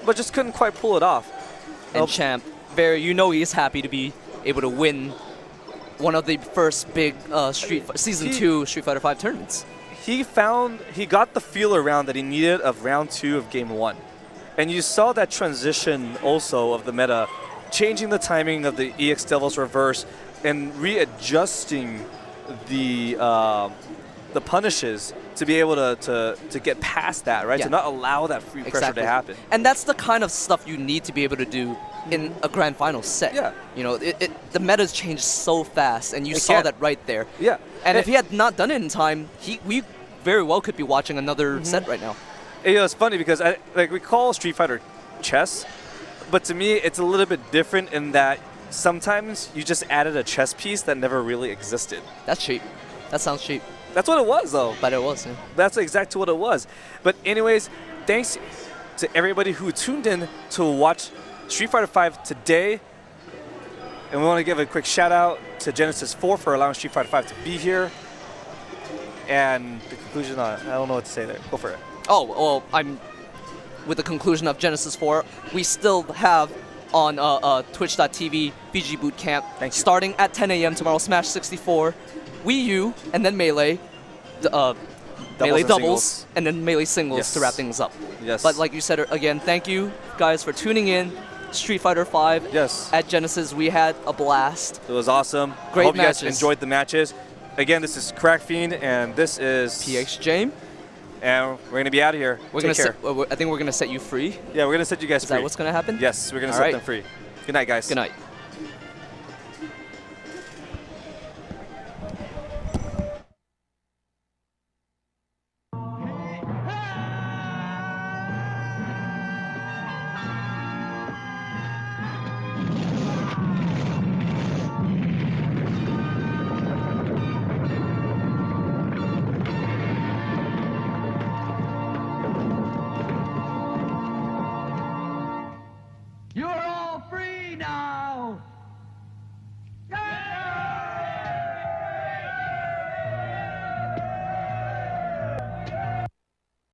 but just couldn't quite pull it off. And Champ, you know he's happy to be able to win one of the first big Season 2 Street Fighter V tournaments. He got the feel around that he needed of round 2 of game 1. And you saw that transition also of the meta, changing the timing of the EX Devil's reverse and readjusting the punishes to be able to get past that, right? Yeah. To not allow that free pressure to happen. And that's the kind of stuff you need to be able to do in a grand final set. Yeah. You know, the meta's changed so fast, and you saw that right there. Yeah. And if he had not done it in time, we very well could be watching another set right now. You know, it's funny because we call Street Fighter chess, but to me it's a little bit different in that sometimes you just added a chess piece that never really existed. That's cheap. That sounds cheap. That's what it was, though. But it was, yeah. That's exactly what it was. But anyways, thanks to everybody who tuned in to watch Street Fighter V today. And we want to give a quick shout out to Genesis 4 for allowing Street Fighter V to be here. And the conclusion on it, I don't know what to say there. Go for it. Oh, well, with the conclusion of Genesis 4, we still have on twitch.tv VG Bootcamp starting at 10 a.m. tomorrow, Smash 64, Wii U, and then Melee, Melee doubles, and then Melee singles to wrap things up. Yes. But like you said, again, thank you guys for tuning in. Street Fighter V at Genesis, we had a blast. It was awesome. Great I hope matches. you guys enjoyed the matches. Again, this is Crack Fiend, and this is PX James. And we're going to be out of here. Take care. I think we're going to set you free. Yeah, we're going to set you guys free. Is that what's going to happen? Yes, we're going to set them free. Good night, guys. Good night.